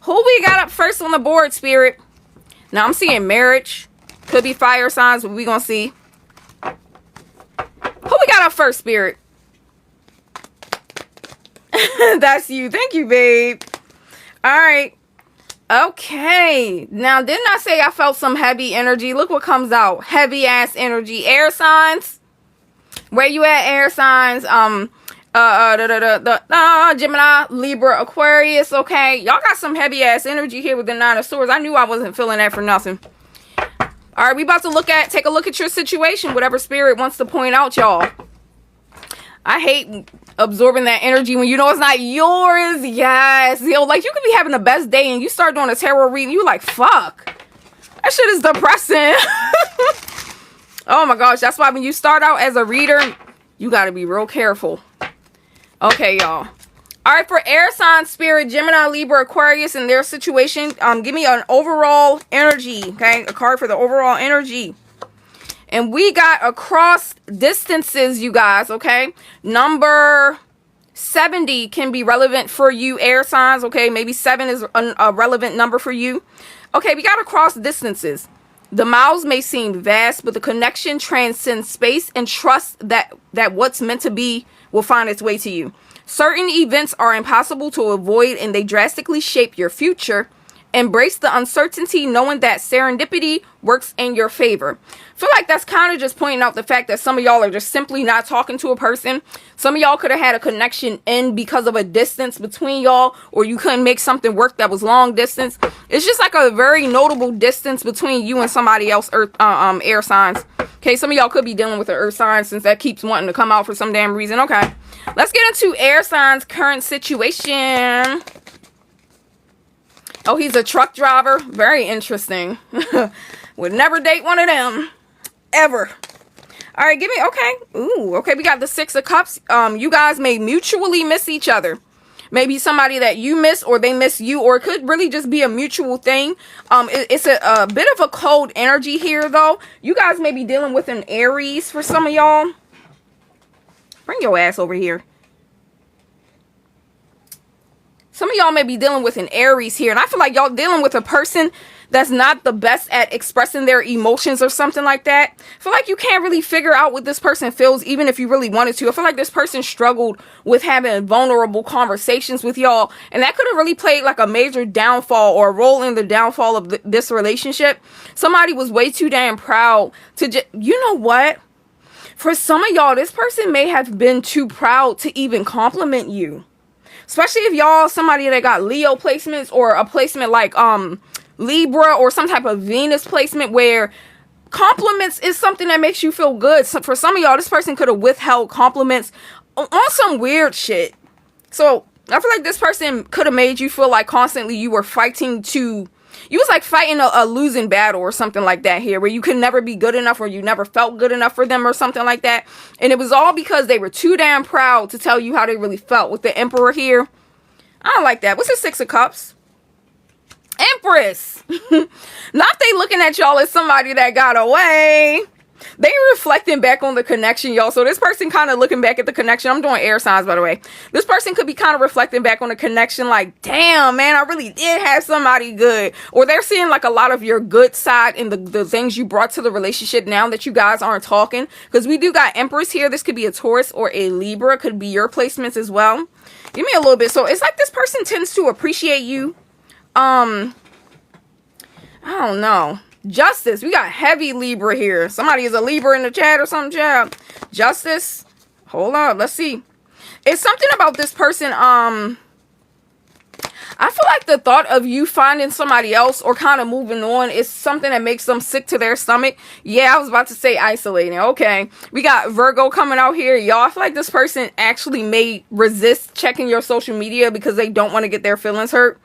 Who we got up first on the board, Spirit? Now, I'm seeing marriage. Could be fire signs, but we gonna see. Who we got up first, Spirit? That's you. Thank you, babe. All right. Okay. Now, didn't I say I felt some heavy energy? Look what comes out. Heavy ass energy. Air signs. Where you at, air signs? Gemini, Libra, Aquarius. Okay. Y'all got some heavy ass energy here with the Nine of Swords. I knew I wasn't feeling that for nothing. All right. We about to take a look at your situation. Whatever Spirit wants to point out, y'all. I hate absorbing that energy when you know it's not yours. Yes. Yo, like you could be having the best day and you start doing a tarot reading. You like, fuck. That shit is depressing. Oh my gosh. That's why when you start out as a reader, you got to be real careful. Okay, y'all. All right. For air sign, Spirit, Gemini, Libra, Aquarius, and their situation, give me an overall energy. Okay. A card for the overall energy. And we got across distances, you guys, okay? Number 70 can be relevant for you, air signs, okay? Maybe 7 is a relevant number for you. Okay, we got across distances. The miles may seem vast, but the connection transcends space, and trust that what's meant to be will find its way to you. Certain events are impossible to avoid, and they drastically shape your future. Embrace the uncertainty, knowing that serendipity works in your favor. I feel like that's kind of just pointing out the fact that some of y'all are just simply not talking to a person. Some of y'all could have had a connection in because of a distance between y'all, or you couldn't make something work that was long distance. It's just like a very notable distance between you and somebody else, air signs. Okay, some of y'all could be dealing with an earth sign since that keeps wanting to come out for some damn reason. Okay, let's get into air signs' current situation. Oh, he's a truck driver. Very interesting. Would never date one of them. Ever. All right, give me, okay. Ooh, okay, we got the Six of Cups. You guys may mutually miss each other. Maybe somebody that you miss or they miss you, or it could really just be a mutual thing. It's a bit of a cold energy here, though. You guys may be dealing with an Aries for some of y'all. Bring your ass over here. Some of y'all may be dealing with an Aries here. And I feel like y'all dealing with a person that's not the best at expressing their emotions or something like that. I feel like you can't really figure out what this person feels, even if you really wanted to. I feel like this person struggled with having vulnerable conversations with y'all. And that could have really played like a major downfall or a role in the downfall of this relationship. Somebody was way too damn proud to just, you know what? For some of y'all, this person may have been too proud to even compliment you. Especially if y'all somebody that got Leo placements or a placement like Libra or some type of Venus placement where compliments is something that makes you feel good. So for some of y'all, this person could have withheld compliments on some weird shit. So I feel like this person could have made you feel like constantly you were fighting to... You was like fighting a losing battle or something like that here, where you could never be good enough or you never felt good enough for them or something like that. And it was all because they were too damn proud to tell you how they really felt. With the Emperor here, I don't like that. What's the Six of Cups? Empress. Not they looking at y'all as somebody that got away. They reflecting back on the connection, y'all. So this person kind of looking back at the connection. I'm doing air signs, by the way. This person could be kind of reflecting back on the connection like, damn, man, I really did have somebody good. Or they're seeing like a lot of your good side in the things you brought to the relationship now that you guys aren't talking. Because we do got Empress here. This could be a Taurus or a Libra. Could be your placements as well. Give me a little bit. So it's like this person tends to appreciate you. I don't know. Justice. We got heavy Libra here. Somebody is a Libra in the chat or something, child. Justice. Hold on. Let's see. It's something about this person. I feel like the thought of you finding somebody else or kind of moving on is something that makes them sick to their stomach. Yeah, I was about to say isolating. Okay. We got Virgo coming out here. Y'all, I feel like this person actually may resist checking your social media because they don't want to get their feelings hurt.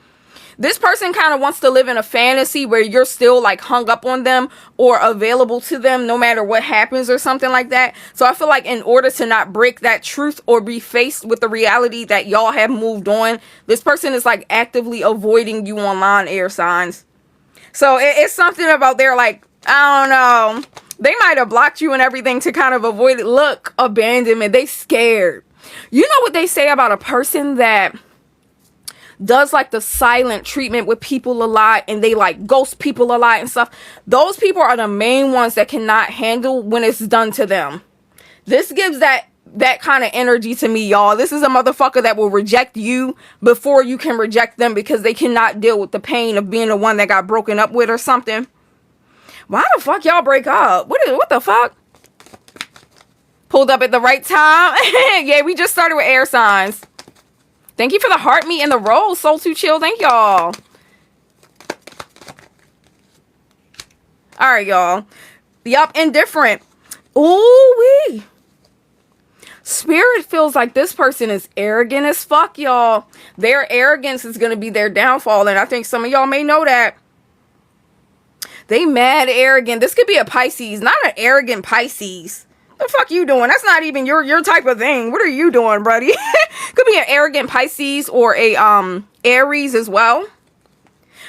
This person kind of wants to live in a fantasy where you're still like hung up on them or available to them no matter what happens or something like that. So I feel like in order to not break that truth or be faced with the reality that y'all have moved on, this person is like actively avoiding you online, air signs. So it's something about their like, I don't know. They might have blocked you and everything to kind of avoid it. Look, abandonment. They scared. You know what they say about a person that does like the silent treatment with people a lot, and they like ghost people a lot and stuff. Those people are the main ones that cannot handle when it's done to them. This gives that kind of energy to me, y'all. This is a motherfucker that will reject you before you can reject them, because they cannot deal with the pain of being the one that got broken up with or something. Why the fuck y'all break up? What the fuck? Pulled up at the right time. Yeah, we just started with air signs. Thank you for the heart meat and the rose, Soul to Chill. Thank y'all. All right, y'all. Yup, indifferent. Ooh-wee. Spirit feels like this person is arrogant as fuck, y'all. Their arrogance is going to be their downfall, and I think some of y'all may know that. They mad arrogant. This could be a Pisces, not an arrogant Pisces. The fuck you doing? That's not even your type of thing. What are you doing, buddy? Could be an arrogant Pisces or a Aries as well.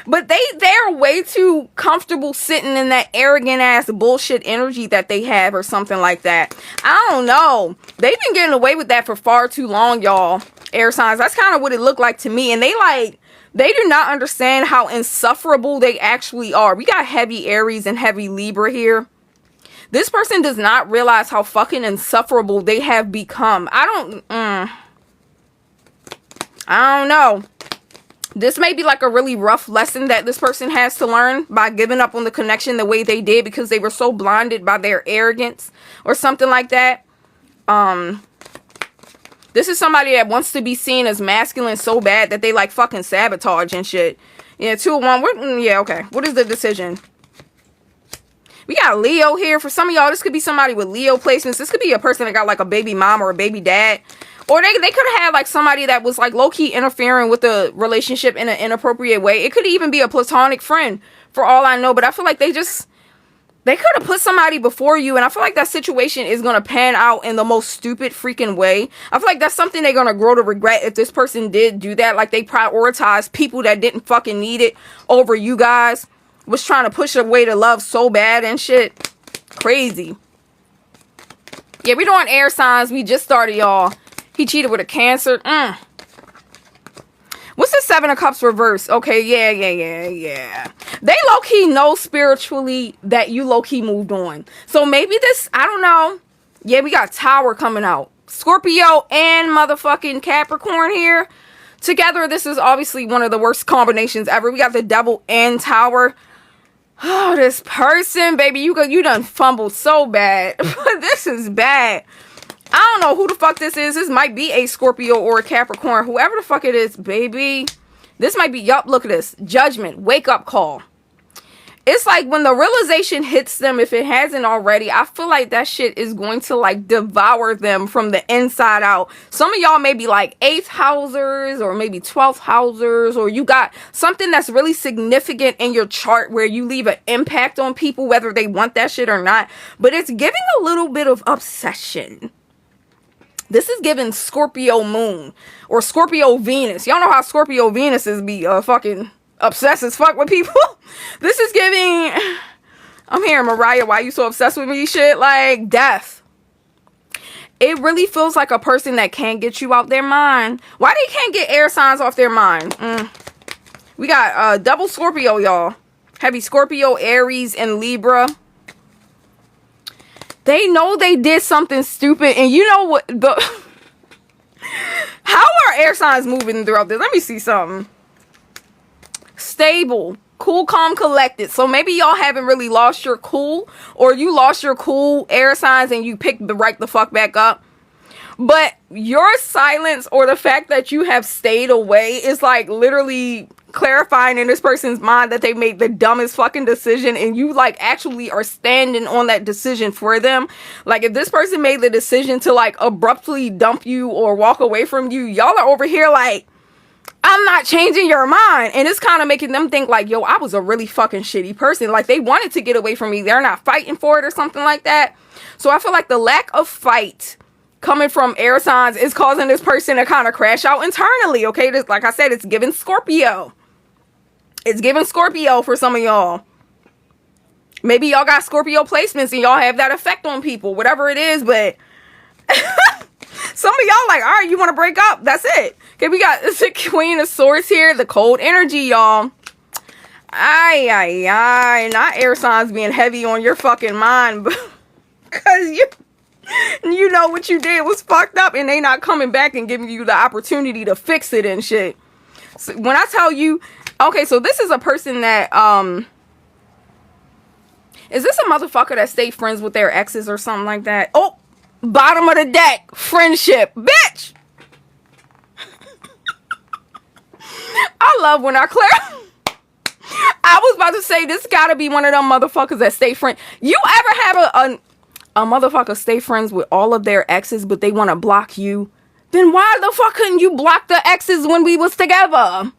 But they're way too comfortable sitting in that arrogant ass bullshit energy that they have, or something like that. I don't know. They've been getting away with that for far too long, y'all. Air signs. That's kind of what it looked like to me. And they do not understand how insufferable they actually are. We got heavy Aries and heavy Libra here. This person does not realize how fucking insufferable they have become. I don't know. This may be like a really rough lesson that this person has to learn by giving up on the connection the way they did, because they were so blinded by their arrogance or something like that. This is somebody that wants to be seen as masculine so bad that they like fucking sabotage and shit. Yeah, 2 of 1. Yeah, okay. What is the decision? We got Leo here. For some of y'all, this could be somebody with Leo placements. This could be a person that got like a baby mom or a baby dad. Or they could have like somebody that was like low-key interfering with the relationship in an inappropriate way. It could even be a platonic friend for all I know. But I feel like they could have put somebody before you. And I feel like that situation is going to pan out in the most stupid freaking way. I feel like that's something they're going to grow to regret if this person did do that. Like they prioritized people that didn't fucking need it over you guys. Was trying to push away to love so bad and shit. Crazy. Yeah, we doing air signs. We just started, y'all. He cheated with a Cancer. What's the 7 of Cups reverse? Okay, yeah. They low-key know spiritually that you low-key moved on. So maybe this, I don't know. Yeah, we got Tower coming out. Scorpio and motherfucking Capricorn here. Together, this is obviously one of the worst combinations ever. We got the Devil and Tower. Oh, this person, baby, you done fumbled so bad. This is bad. I don't know who the fuck this is. This might be a Scorpio or a Capricorn. Whoever the fuck it is, baby. This might be, yup, look at this. Judgment, wake up call. It's like when the realization hits them, if it hasn't already, I feel like that shit is going to like devour them from the inside out. Some of y'all may be like 8th housers or maybe 12th housers, or you got something that's really significant in your chart where you leave an impact on people, whether they want that shit or not. But it's giving a little bit of obsession. This is giving Scorpio moon or Scorpio Venus. Y'all know how Scorpio Venuses be fucking obsessed as fuck with people. This is giving, I'm hearing Mariah, why you so obsessed with me shit, like death. It really feels like a person that can't get you out their mind. Why they can't get air signs off their mind? We got double Scorpio, y'all. Heavy Scorpio, Aries, and Libra. They know they did something stupid, and you know what? How are air signs moving throughout this? Let me see something. Stable, cool, calm, collected. So maybe y'all haven't really lost your cool, or you lost your cool, air signs, and you picked right the fuck back up. But your silence or the fact that you have stayed away is like literally clarifying in this person's mind that they made the dumbest fucking decision, and you like actually are standing on that decision for them. Like if this person made the decision to like abruptly dump you or walk away from you, y'all are over here like, I'm not changing your mind. And it's kind of making them think like, yo, I was a really fucking shitty person. Like they wanted to get away from me. They're not fighting for it or something like that. So I feel like the lack of fight coming from air signs is causing this person to kind of crash out internally. Okay, this, like I said, it's giving Scorpio. It's giving Scorpio for some of y'all. Maybe y'all got Scorpio placements and y'all have that effect on people, whatever it is, but Some of y'all like, all right, you want to break up? That's it. Okay, we got the Queen of Swords here, the cold energy, y'all. Not air signs being heavy on your fucking mind, but because you know what you did was fucked up, and they not coming back and giving you the opportunity to fix it and shit. So when I tell you, okay, so this is a person that is this a motherfucker that stayed friends with their exes or something like that? Oh, bottom of the deck, friendship, bitch. I love when I clear. I was about to say, this gotta be one of them motherfuckers that stay friends. You ever have a motherfucker stay friends with all of their exes, but they want to block you? Then why the fuck couldn't you block the exes when we was together?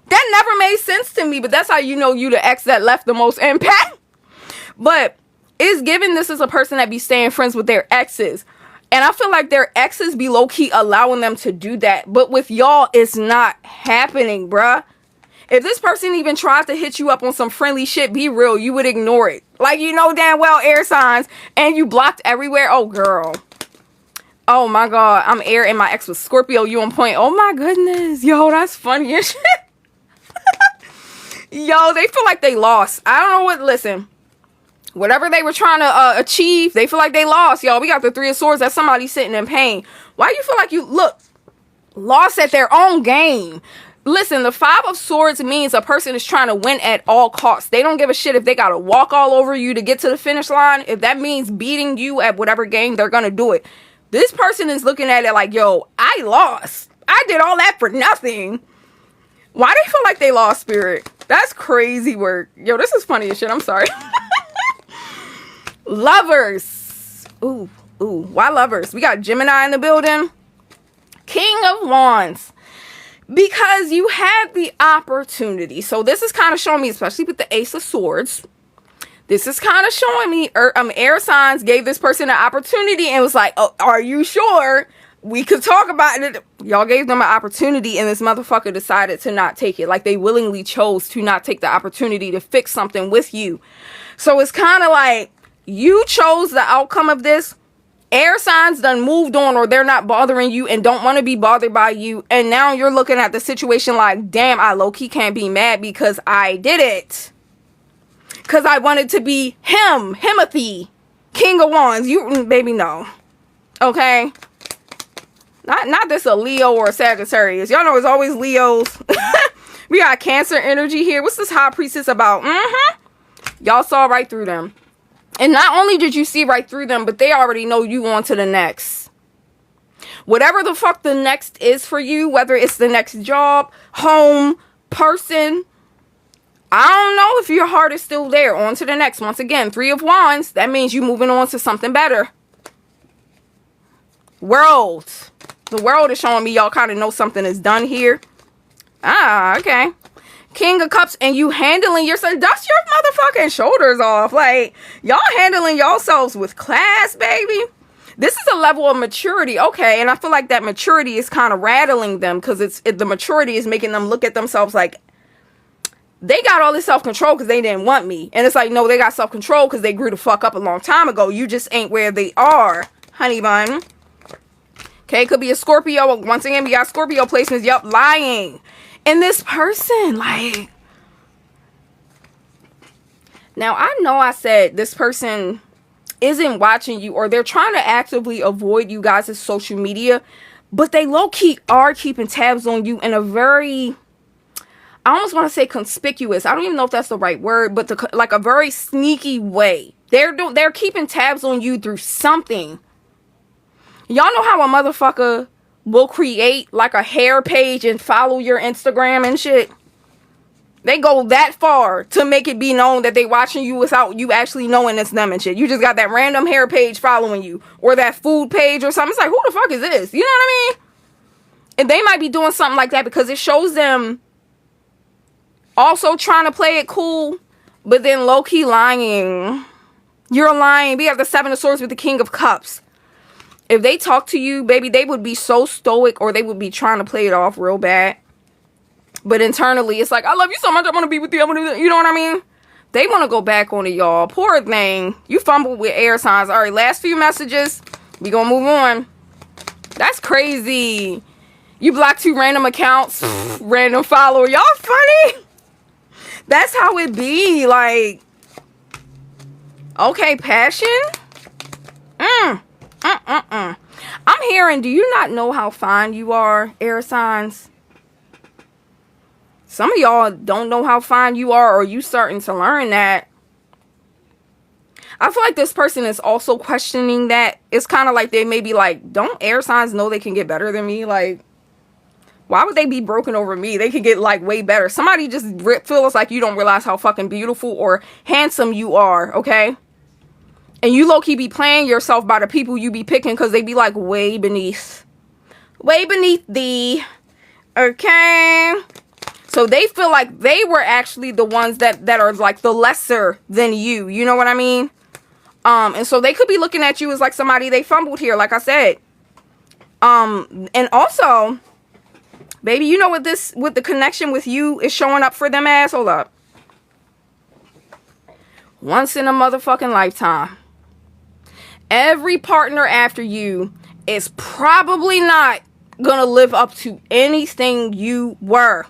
That never made sense to me, but that's how you know you the ex that left the most impact. But it's given this is a person that be staying friends with their exes. And I feel like their exes be low-key allowing them to do that. But with y'all, it's not happening, bruh. If this person even tries to hit you up on some friendly shit, be real, you would ignore it. Like, you know damn well air signs, and you blocked everywhere. Oh, girl. Oh, my God. I'm air and my ex was Scorpio. You on point. Oh, my goodness. Yo, that's funny as shit. Yo, they feel like they lost. I don't know what. Listen. Whatever they were trying to achieve, they feel like they lost. Y'all, we got the Three of Swords. That's somebody sitting in pain. Why do you feel like you, look, lost at their own game? Listen, the Five of Swords means a person is trying to win at all costs. They don't give a shit if they got to walk all over you to get to the finish line. If that means beating you at whatever game, they're going to do it. This person is looking at it like, yo, I lost. I did all that for nothing. Why do they feel like they lost, Spirit? That's crazy work. Yo, this is funny as shit. I'm sorry. Lovers. Ooh. Why lovers? We got Gemini in the building. King of Wands. Because you had the opportunity. So this is kind of showing me, especially with the Ace of Swords, this is kind of showing me air signs gave this person an opportunity and was like, oh, are you sure we could talk about it? Y'all gave them an opportunity and this motherfucker decided to not take it. Like, they willingly chose to not take the opportunity to fix something with you. So it's kind of like you chose the outcome of this. Air signs done moved on, or they're not bothering you and don't want to be bothered by you. And now you're looking at the situation like, damn, I low-key can't be mad because I did it. Because I wanted to be Himothy, King of Wands. You, baby, no. Okay? Not this a Leo or a Sagittarius. Y'all know it's always Leos. We got Cancer energy here. What's this High Priestess about? Y'all saw right through them. And not only did you see right through them, but they already know you on to the next. Whatever the fuck the next is for you, whether it's the next job, home, person, I don't know if your heart is still there. On to the next. Once again, Three of Wands, that means you moving on to something better. World. The world is showing me y'all kind of know something is done here. Ah, okay. King of Cups, and you handling yourself. Dust your motherfucking shoulders off. Like, y'all handling yourselves with class, baby. This is a level of maturity. Okay, and I feel like that maturity is kind of rattling them because the maturity is making them look at themselves like they got all this self-control because they didn't want me. And it's like, no, they got self-control because they grew the fuck up a long time ago. You just ain't where they are, honey bun. Okay, could be a Scorpio. Once again, we got Scorpio placements. Yup, lying. And this person, like, now I know I said this person isn't watching you, or they're trying to actively avoid you guys' social media, but they low-key are keeping tabs on you in a very, I almost want to say conspicuous. I don't even know if that's the right word, but like a very sneaky way. They're keeping tabs on you through something. Y'all know how a motherfucker will create like a hair page and follow your Instagram and shit? They go that far to make it be known that they watching you without you actually knowing it's them and shit. You just got that random hair page following you, or that food page or something. It's like, who the fuck is this? You know what I mean? And they might be doing something like that because it shows them also trying to play it cool, but then low-key lying. You're lying. We have the Seven of Swords with the King of Cups. If they talk to you, baby, they would be so stoic, or they would be trying to play it off real bad. But internally, it's like, I love you so much, I want to be with you. You know what I mean? They want to go back on it, y'all. Poor thing. You fumbled with air signs. All right, last few messages. We gonna move on. That's crazy. You block 2 random accounts, random follower. Y'all funny. That's how it be. Like, okay, passion. I'm hearing, do you not know how fine you are, air signs? Some of y'all don't know how fine you are, or you starting to learn that. I feel like this person is also questioning that. It's kind of like they may be like, don't air signs know they can get better than me? Like, why would they be broken over me? They could get like way better. Somebody just feels like you don't realize how fucking beautiful or handsome you are, okay? And you low-key be playing yourself by the people you be picking because they be like way beneath thee, okay? So they feel like they were actually the ones that are like the lesser than you. You know what I mean? And so they could be looking at you as like somebody they fumbled here, like I said. And also, baby, you know what the connection with you is showing up for them as? Hold up. Once in a motherfucking lifetime. Every partner after you is probably not gonna live up to anything you were.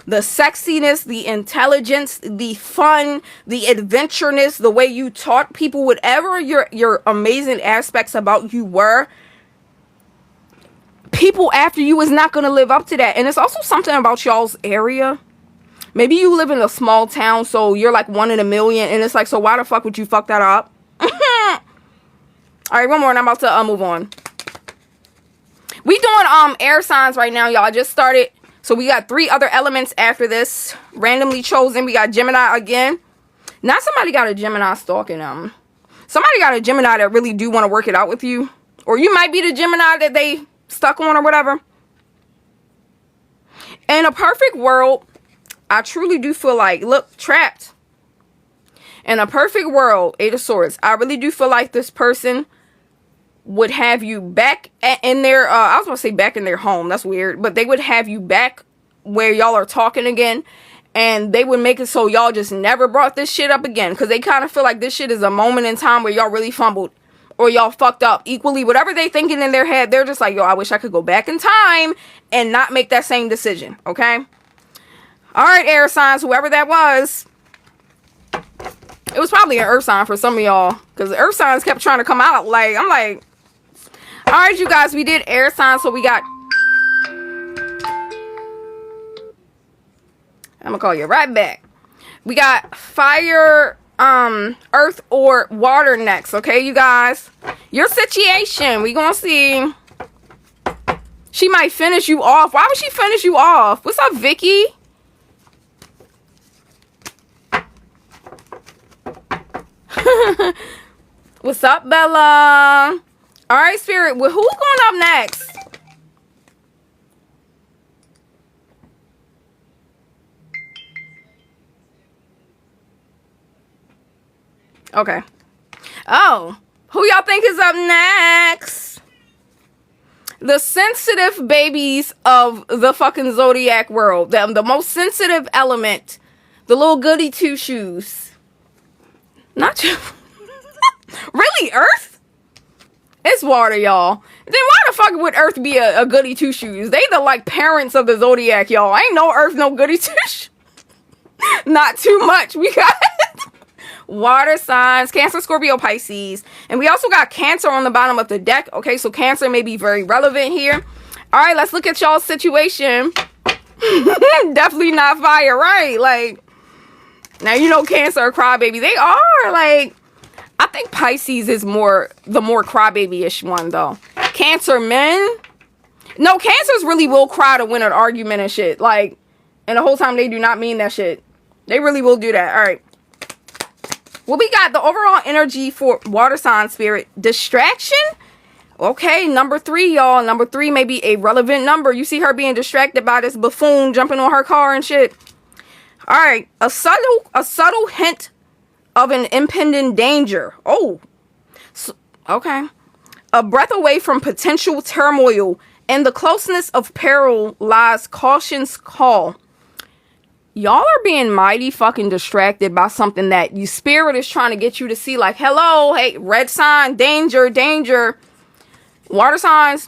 The sexiness, the intelligence, the fun, the adventureness, the way you taught people, whatever your amazing aspects about you were, people after you is not going to live up to that. And it's also something about y'all's area. Maybe you live in a small town, so you're like 1 in a million, and it's like, so why the fuck would you fuck that up? All right, one more, and I'm about to move on. We doing air signs right now, y'all. I just started. So we got 3 other elements after this. Randomly chosen. We got Gemini again. Now somebody got a Gemini stalking them. Somebody got a Gemini that really do want to work it out with you. Or you might be the Gemini that they stuck on or whatever. In a perfect world, I truly do feel like, look, trapped. In a perfect world, 8 of Swords, I really do feel like this person would have you back in their, I was going to say back in their home. That's weird. But they would have you back where y'all are talking again. And they would make it so y'all just never brought this shit up again. Because they kind of feel like this shit is a moment in time where y'all really fumbled. Or y'all fucked up equally. Whatever they thinking in their head, they're just like, yo, I wish I could go back in time and not make that same decision. Okay? Alright, air signs, whoever that was. It was probably an earth sign for some of y'all. Because the earth signs kept trying to come out. Like, I'm like... Alright, you guys, we did air signs, so we got... I'm gonna call you right back. We got fire, earth, or water next, okay, you guys? Your situation, we gonna see. She might finish you off. Why would she finish you off? What's up, Vicky? What's up, Bella? All right, Spirit. Well, who's going up next? Okay. Oh, who y'all think is up next? The sensitive babies of the fucking zodiac world. The most sensitive element. The little goody two-shoes. Not you. Really, Earth? It's water, y'all. Then why the fuck would Earth be a goody two-shoes? They the like parents of the zodiac, y'all. Ain't no Earth, no goody two-shoes. Not too much. We got water signs, Cancer, Scorpio, Pisces. And we also got Cancer on the bottom of the deck. Okay, so Cancer may be very relevant here. All right, let's look at y'all's situation. Definitely not fire, right? Like, now you know Cancer or crybaby. They are, like... I think Pisces is the more crybaby-ish one, though. Cancer men? No, Cancers really will cry to win an argument and shit. Like, and the whole time they do not mean that shit. They really will do that. All right. Well, we got the overall energy for water sign spirit. Distraction? Okay, number 3, y'all. Number 3 may be a relevant number. You see her being distracted by this buffoon jumping on her car and shit. All right. A subtle hint of an impending danger. Oh, so, okay. A breath away from potential turmoil. In the closeness of peril lies caution's call. Y'all are being mighty fucking distracted by something that you spirit is trying to get you to see. Like, hello, hey, red sign, danger, danger. Water signs,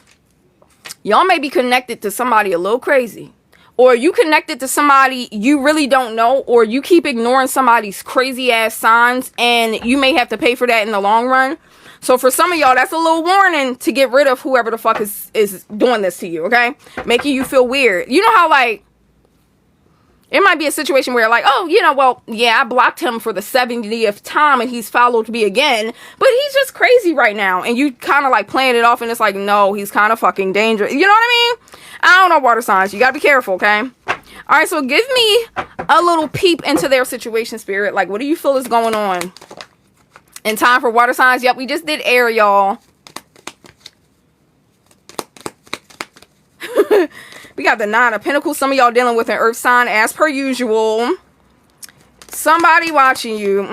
Y'all may be connected to somebody a little crazy. Or you connected to somebody you really don't know, or you keep ignoring somebody's crazy ass signs, and you may have to pay for that in the long run. So for some of y'all, that's a little warning to get rid of whoever the fuck is doing this to you, okay? Making you feel weird. You know how, like, it might be a situation where, like, oh, you know, well, yeah, I blocked him for the 70th time and he's followed me again, but he's just crazy right now. And you kind of like playing it off, and it's like, no, he's kind of fucking dangerous. You know what I mean? I don't know, water signs. You gotta be careful, okay? All right, so give me a little peep into their situation, spirit. Like, what do you feel is going on? In time for water signs. Yep, we just did air, y'all. We got the 9 of Pentacles. Some of y'all dealing with an earth sign as per usual. Somebody watching you.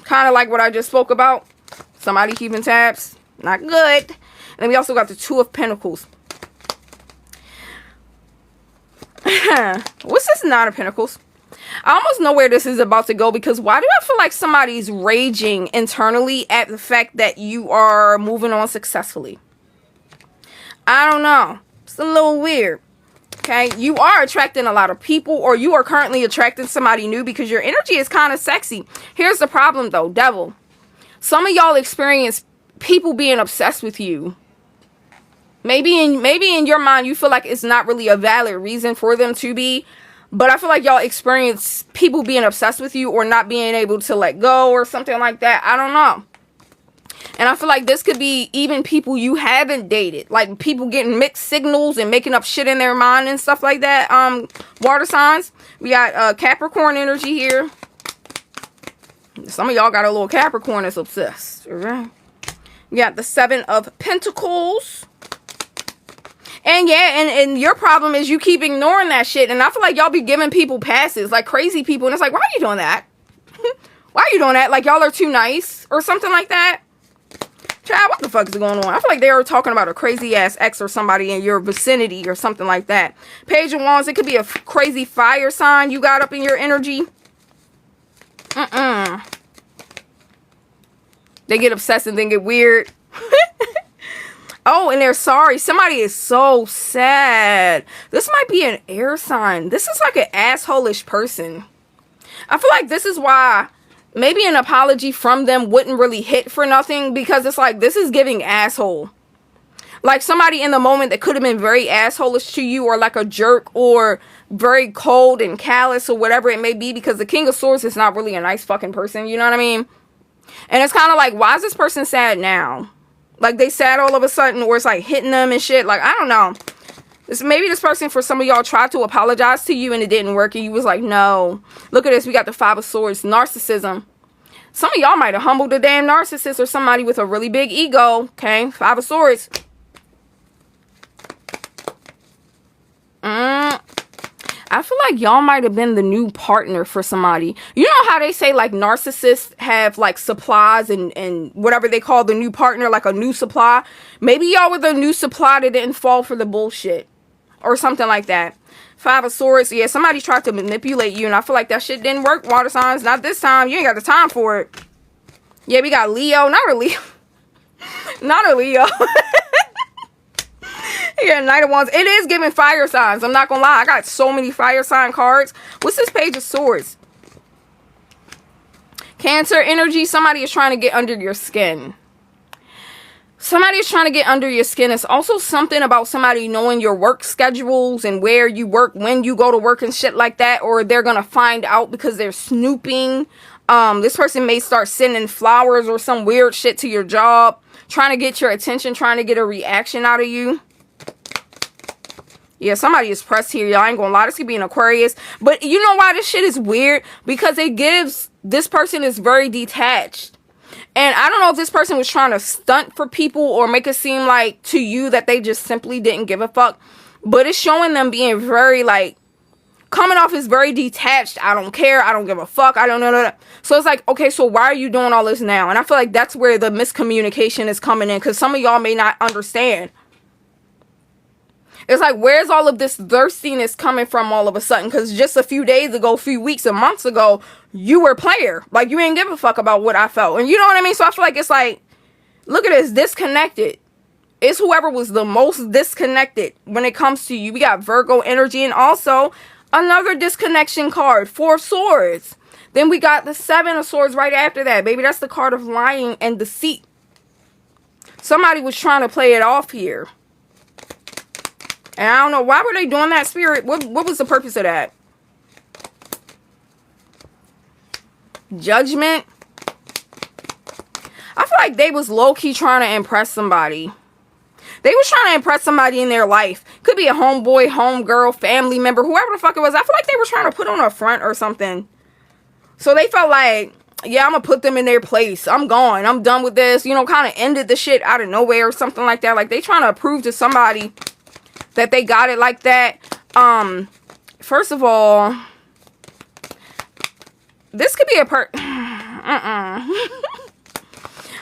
Kind of like what I just spoke about. Somebody keeping tabs. Not good. And then we also got the 2 of Pentacles. What's this 9 of Pentacles? I almost know where this is about to go, because why do I feel like somebody's raging internally at the fact that you are moving on successfully? I don't know. It's a little weird. Okay, you are attracting a lot of people, or you are currently attracting somebody new because your energy is kind of sexy. Here's the problem though, devil. Some of y'all experience people being obsessed with you. Maybe in your mind you feel like it's not really a valid reason for them to be, but I feel like y'all experience people being obsessed with you or not being able to let go or something like that. I don't know. And I feel like this could be even people you haven't dated. Like people getting mixed signals and making up shit in their mind and stuff like that. Water signs. We got Capricorn energy here. Some of y'all got a little Capricorn that's obsessed. Alright. We got the 7 of Pentacles. And yeah, and your problem is you keep ignoring that shit. And I feel like y'all be giving people passes, like crazy people. And it's like, why are you doing that? Why are you doing that? Like y'all are too nice or something like that? Child, what the fuck is going on? I feel like they were talking about a crazy ass ex or somebody in your vicinity or something like that. Page of Wands, it could be a crazy fire sign you got up in your energy. They get obsessed and then get weird. Oh, and they're sorry. Somebody is so sad. This might be an air sign. This is like an asshole-ish person. I feel like this is why maybe an apology from them wouldn't really hit for nothing, because it's like, this is giving asshole. Like somebody in the moment that could have been very asshole-ish to you, or like a jerk, or very cold and callous, or whatever it may be, because the King of Swords is not really a nice fucking person, you know what I mean? And it's kind of like, why is this person sad now? Like they sad all of a sudden, or it's like hitting them and shit. Like, I don't know. Maybe this person, for some of y'all, tried to apologize to you and it didn't work, and you was like, no. Look at this. We got the 5 of Swords. Narcissism. Some of y'all might have humbled a damn narcissist or somebody with a really big ego. Okay. 5 of Swords. I feel like y'all might have been the new partner for somebody. You know how they say like narcissists have like supplies and whatever they call the new partner, like a new supply. Maybe y'all were the new supply that didn't fall for the bullshit or something like that. 5 of Swords. Yeah, somebody tried to manipulate you, and I feel like that shit didn't work, water signs. Not this time. You ain't got the time for it. Yeah, we got Leo. Not a Leo. Not a Leo. Yeah, Knight of Wands. It is giving fire signs. I'm not gonna lie. I got so many fire sign cards. What's this Page of Swords? Cancer energy. Somebody is trying to get under your skin. Somebody is trying to get under your skin. It's also something about somebody knowing your work schedules and where you work, when you go to work and shit like that. Or they're gonna find out because they're snooping. This person may start sending flowers or some weird shit to your job, trying to get your attention, trying to get a reaction out of you. Yeah, somebody is pressed here. Y'all ain't gonna lie. This could be an Aquarius. But you know why this shit is weird? Because it gives... This person is very detached. And I don't know if this person was trying to stunt for people or make it seem like to you that they just simply didn't give a fuck. But it's showing them being very like... Coming off as very detached. I don't care. I don't give a fuck. I don't know. So it's like, okay, so why are you doing all this now? And I feel like that's where the miscommunication is coming in. Because some of y'all may not understand. It's like, where's all of this thirstiness coming from all of a sudden? Because just a few days ago, a few weeks and months ago, you were a player. Like, you ain't give a fuck about what I felt. And you know what I mean? So I feel like it's like, look at this, disconnected. It's whoever was the most disconnected when it comes to you. We got Virgo energy, and also another disconnection card, 4 of Swords. Then we got the 7 of Swords right after that. Baby, that's the card of lying and deceit. Somebody was trying to play it off here. And I don't know, why were they doing that, Spirit? What was the purpose of that? Judgment. I feel like they was low-key trying to impress somebody. They was trying to impress somebody in their life. Could be a homeboy, homegirl, family member, whoever the fuck it was. I feel like they were trying to put on a front or something. So they felt like, yeah, I'm going to put them in their place. I'm gone. I'm done with this. You know, kind of ended the shit out of nowhere or something like that. Like, they trying to prove to somebody that they got it like that. First of all, this could be a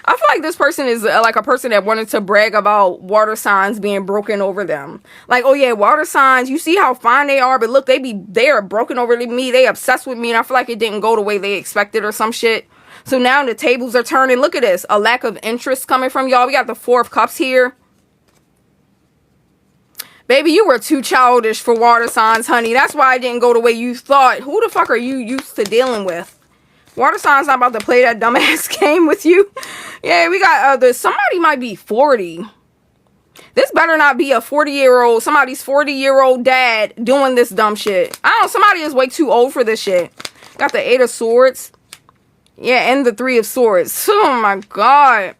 I feel like this person is like a person that wanted to brag about water signs being broken over them. Like, oh yeah, water signs, you see how fine they are, but look, they are broken over me. They obsessed with me, and I feel like it didn't go the way they expected or some shit. So now the tables are turning. Look at this. A lack of interest coming from y'all. We got the 4 of Cups here. Baby, you were too childish for water signs, honey. That's why it didn't go the way you thought. Who the fuck are you used to dealing with? Water signs not about to play that dumbass game with you. Yeah, we got somebody might be 40. This better not be a 40-year-old, somebody's 40-year-old dad doing this dumb shit. I don't know, somebody is way too old for this shit. Got the 8 of Swords. Yeah, and the 3 of Swords. Oh my God.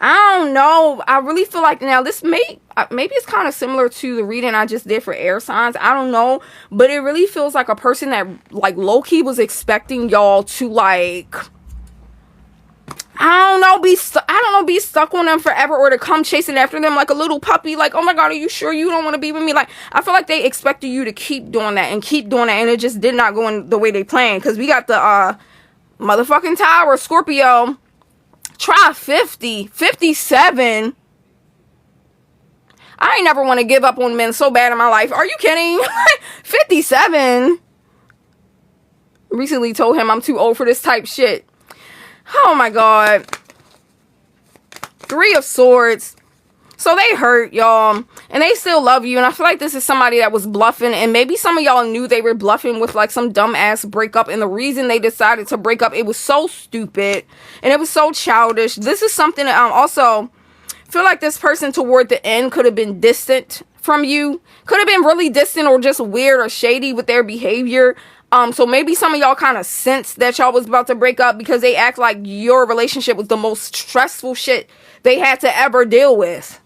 I don't know. I really feel like now this maybe it's kind of similar to the reading I just did for air signs. I don't know. But it really feels like a person that like low-key was expecting y'all to like, I don't know, be stuck on them forever, or to come chasing after them like a little puppy. Like, oh my God, are you sure you don't want to be with me? Like, I feel like they expected you to keep doing that and keep doing that. And it just did not go in the way they planned. Because we got the motherfucking Tower, Scorpio. Try 50, 57. I ain't never want to give up on men so bad in my life. Are you kidding? 57. Recently told him I'm too old for this type shit. Oh my God. 3 of Swords. So they hurt, y'all. And they still love you. And I feel like this is somebody that was bluffing. And maybe some of y'all knew they were bluffing with like some dumbass breakup. And the reason they decided to break up, it was so stupid. And it was so childish. This is something that also feel like this person toward the end could have been distant from you. Could have been really distant or just weird or shady with their behavior. So maybe some of y'all kind of sensed that y'all was about to break up because they act like your relationship was the most stressful shit they had to ever deal with.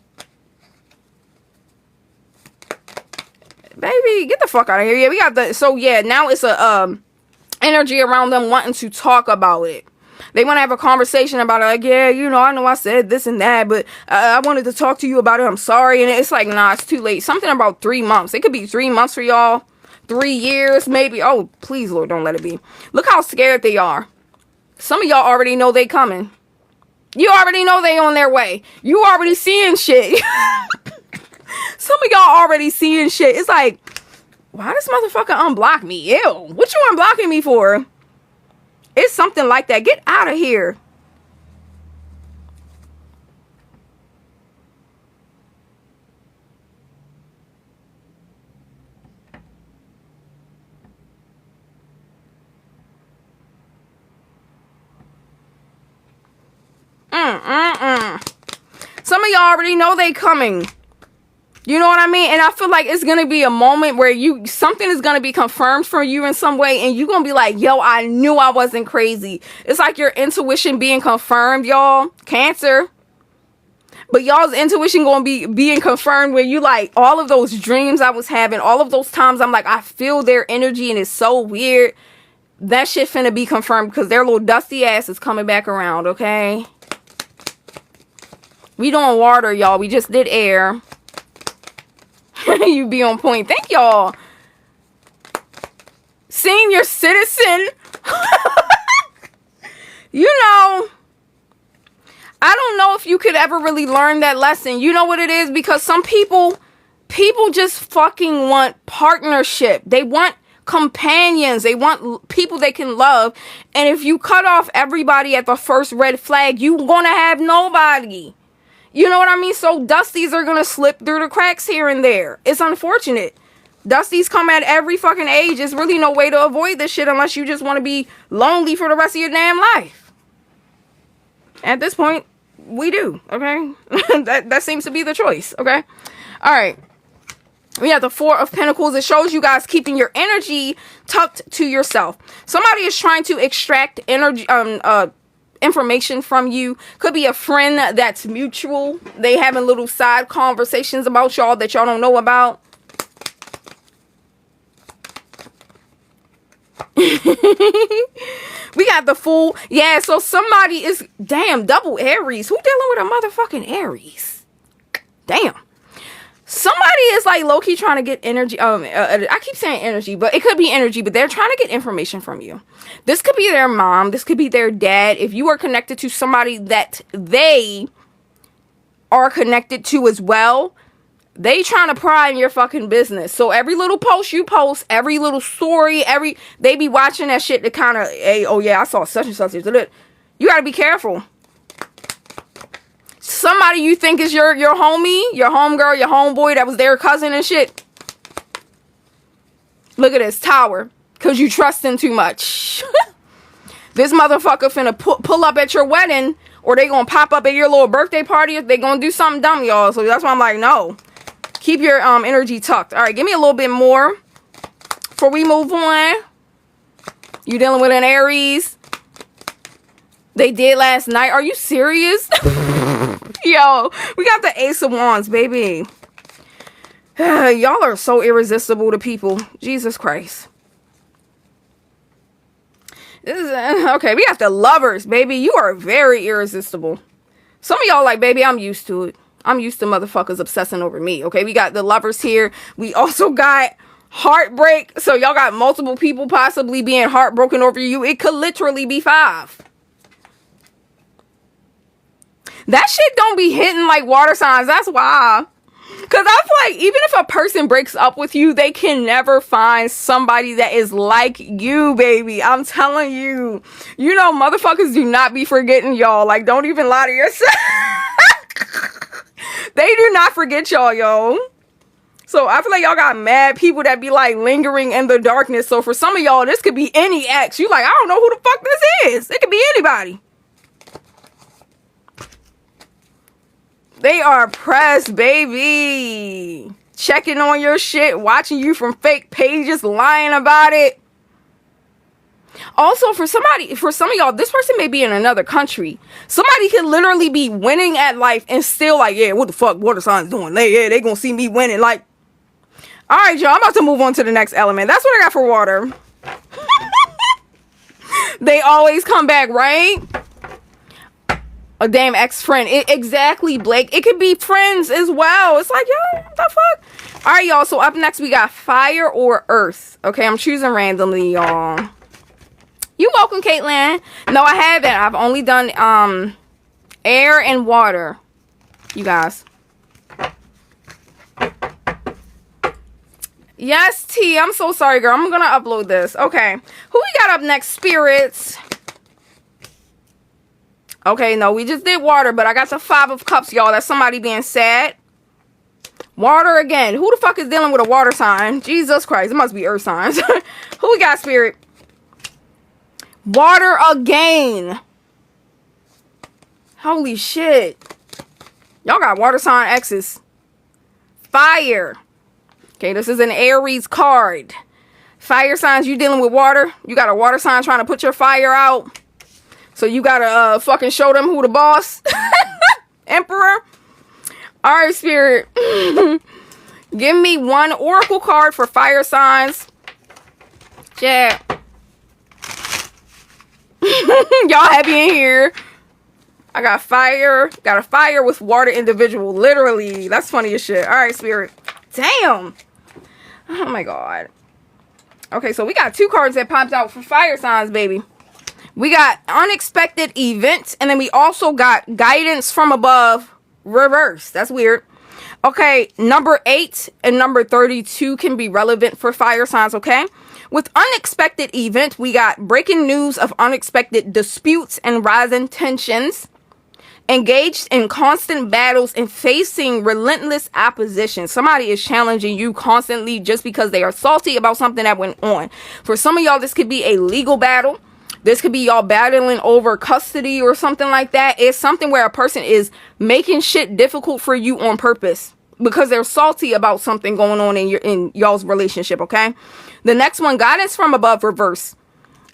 Baby, get the fuck out of here. Yeah, we got the, so yeah, now it's a energy around them wanting to talk about it. They want to have a conversation about it. Like, yeah, you know I said this and that, but I wanted to talk to you about it. I'm sorry. And it's like, nah, it's too late. Something about 3 months. It could be 3 months for y'all. 3 years, maybe. Oh, please, Lord, don't let it be. Look how scared they are. Some of y'all already know they coming. You already know they on their way. You already seeing shit. Some of y'all already seeing shit. It's like, why this motherfucker unblock me? Ew. What you unblocking me for? It's something like that. Get out of here. Some of y'all already know they coming. You know what I mean? And I feel like it's going to be a moment where something is going to be confirmed for you in some way. And you're going to be like, yo, I knew I wasn't crazy. It's like your intuition being confirmed, y'all. Cancer. But y'all's intuition going to be being confirmed where you like, all of those dreams I was having, all of those times I'm like, I feel their energy and it's so weird. That shit finna be confirmed because their little dusty ass is coming back around, okay? We doing water, y'all. We just did air. You be on point. Thank y'all. Senior citizen. You know, I don't know if you could ever really learn that lesson. You know what it is? Because some people just fucking want partnership. They want companions. They want people they can love. And if you cut off everybody at the first red flag, you gonna have nobody. You know what I mean? So dusties are going to slip through the cracks here and there. It's unfortunate. Dusties come at every fucking age. There's really no way to avoid this shit unless you just want to be lonely for the rest of your damn life. At this point, we do, okay? that seems to be the choice, okay? All right. We have the Four of Pentacles. It shows you guys keeping your energy tucked to yourself. Somebody is trying to extract energy, information from you. Could be a friend that's mutual. They having little side conversations about y'all that y'all don't know about. We got the Fool. Yeah, so somebody is, damn, double Aries. Who dealing with a motherfucking Aries? Damn. Somebody is like low-key trying to get energy. I keep saying energy, but it could be energy, but they're trying to get information from you. This could be their mom. This could be their dad. If you are connected to somebody that they are connected to as well, they trying to pry in your fucking business. So every little post you post, every little story, they be watching that shit to kind of, hey, oh yeah, I saw such and such. You got to be careful. Somebody you think is your homie, your homegirl, your homeboy that was their cousin and shit. Look at this tower. Because you trust him too much. This motherfucker finna pull up at your wedding, or they gonna pop up at your little birthday party if they gonna do something dumb, y'all. So that's why I'm like, no. Keep your energy tucked. All right, give me a little bit more before we move on. You dealing with an Aries? They did last night. Are you serious? Yo, we got the Ace of Wands, baby. Y'all are so irresistible to people. Jesus Christ. This is, okay, we got the Lovers, baby. You are very irresistible. Some of y'all like, baby, I'm used to it. I'm used to motherfuckers obsessing over me. Okay, we got the Lovers here. We also got heartbreak. So y'all got multiple people possibly being heartbroken over you. It could literally be 5. That shit don't be hitting like water signs. That's why. Because I feel like even if a person breaks up with you, they can never find somebody that is like you, baby. I'm telling you. You know, motherfuckers do not be forgetting y'all. Like, don't even lie to yourself. They do not forget y'all, yo. So I feel like y'all got mad people that be like lingering in the darkness. So for some of y'all, this could be any ex. You like, I don't know who the fuck this is. It could be anybody. They are pressed, baby. Checking on your shit, watching you from fake pages, lying about it. Also, for some of y'all, this person may be in another country. Somebody could literally be winning at life and still like, yeah, what the fuck water signs doing? They gonna see me winning. Like, all right, y'all, I'm about to move on to the next element. That's what I got for water. They always come back, right? A damn ex-friend. Exactly, Blake. It could be friends as well. It's like, yo, what the fuck? All right, y'all. So up next, we got fire or earth. Okay, I'm choosing randomly, y'all. You're welcome, Caitlin. No, I haven't. I've only done air and water. You guys. Yes, T. I'm so sorry, girl. I'm gonna upload this. Okay. Who we got up next? Spirits. Okay, no, we just did water, but I got the 5 of Cups, y'all. That's somebody being sad. Water again. Who the fuck is dealing with a water sign? Jesus Christ. It must be earth signs. Who we got, Spirit? Water again. Holy shit. Y'all got water sign X's. Fire. Okay, this is an Aries card. Fire signs, you dealing with water. You got a water sign trying to put your fire out. So you gotta fucking show them who the boss. Emperor. All right, Spirit. Give me one oracle card for fire signs. Yeah. Y'all happy in here. I got fire. Got a fire with water individual. Literally. That's funny as shit. All right, Spirit. Damn. Oh my God. Okay, so we got 2 cards that popped out for fire signs, baby. We got unexpected events, and then we also got guidance from above reverse. That's weird. Okay, number 8 and number 32 can be relevant for fire signs, okay? With unexpected event, we got breaking news of unexpected disputes and rising tensions. engaged in constant battles and facing relentless opposition. Somebody is challenging you constantly just because they are salty about something that went on. For some of y'all, this could be a legal battle. This could be y'all battling over custody or something like that. It's something where a person is making shit difficult for you on purpose because they're salty about something going on in y'all's relationship, okay? The next one, guidance from above, reverse.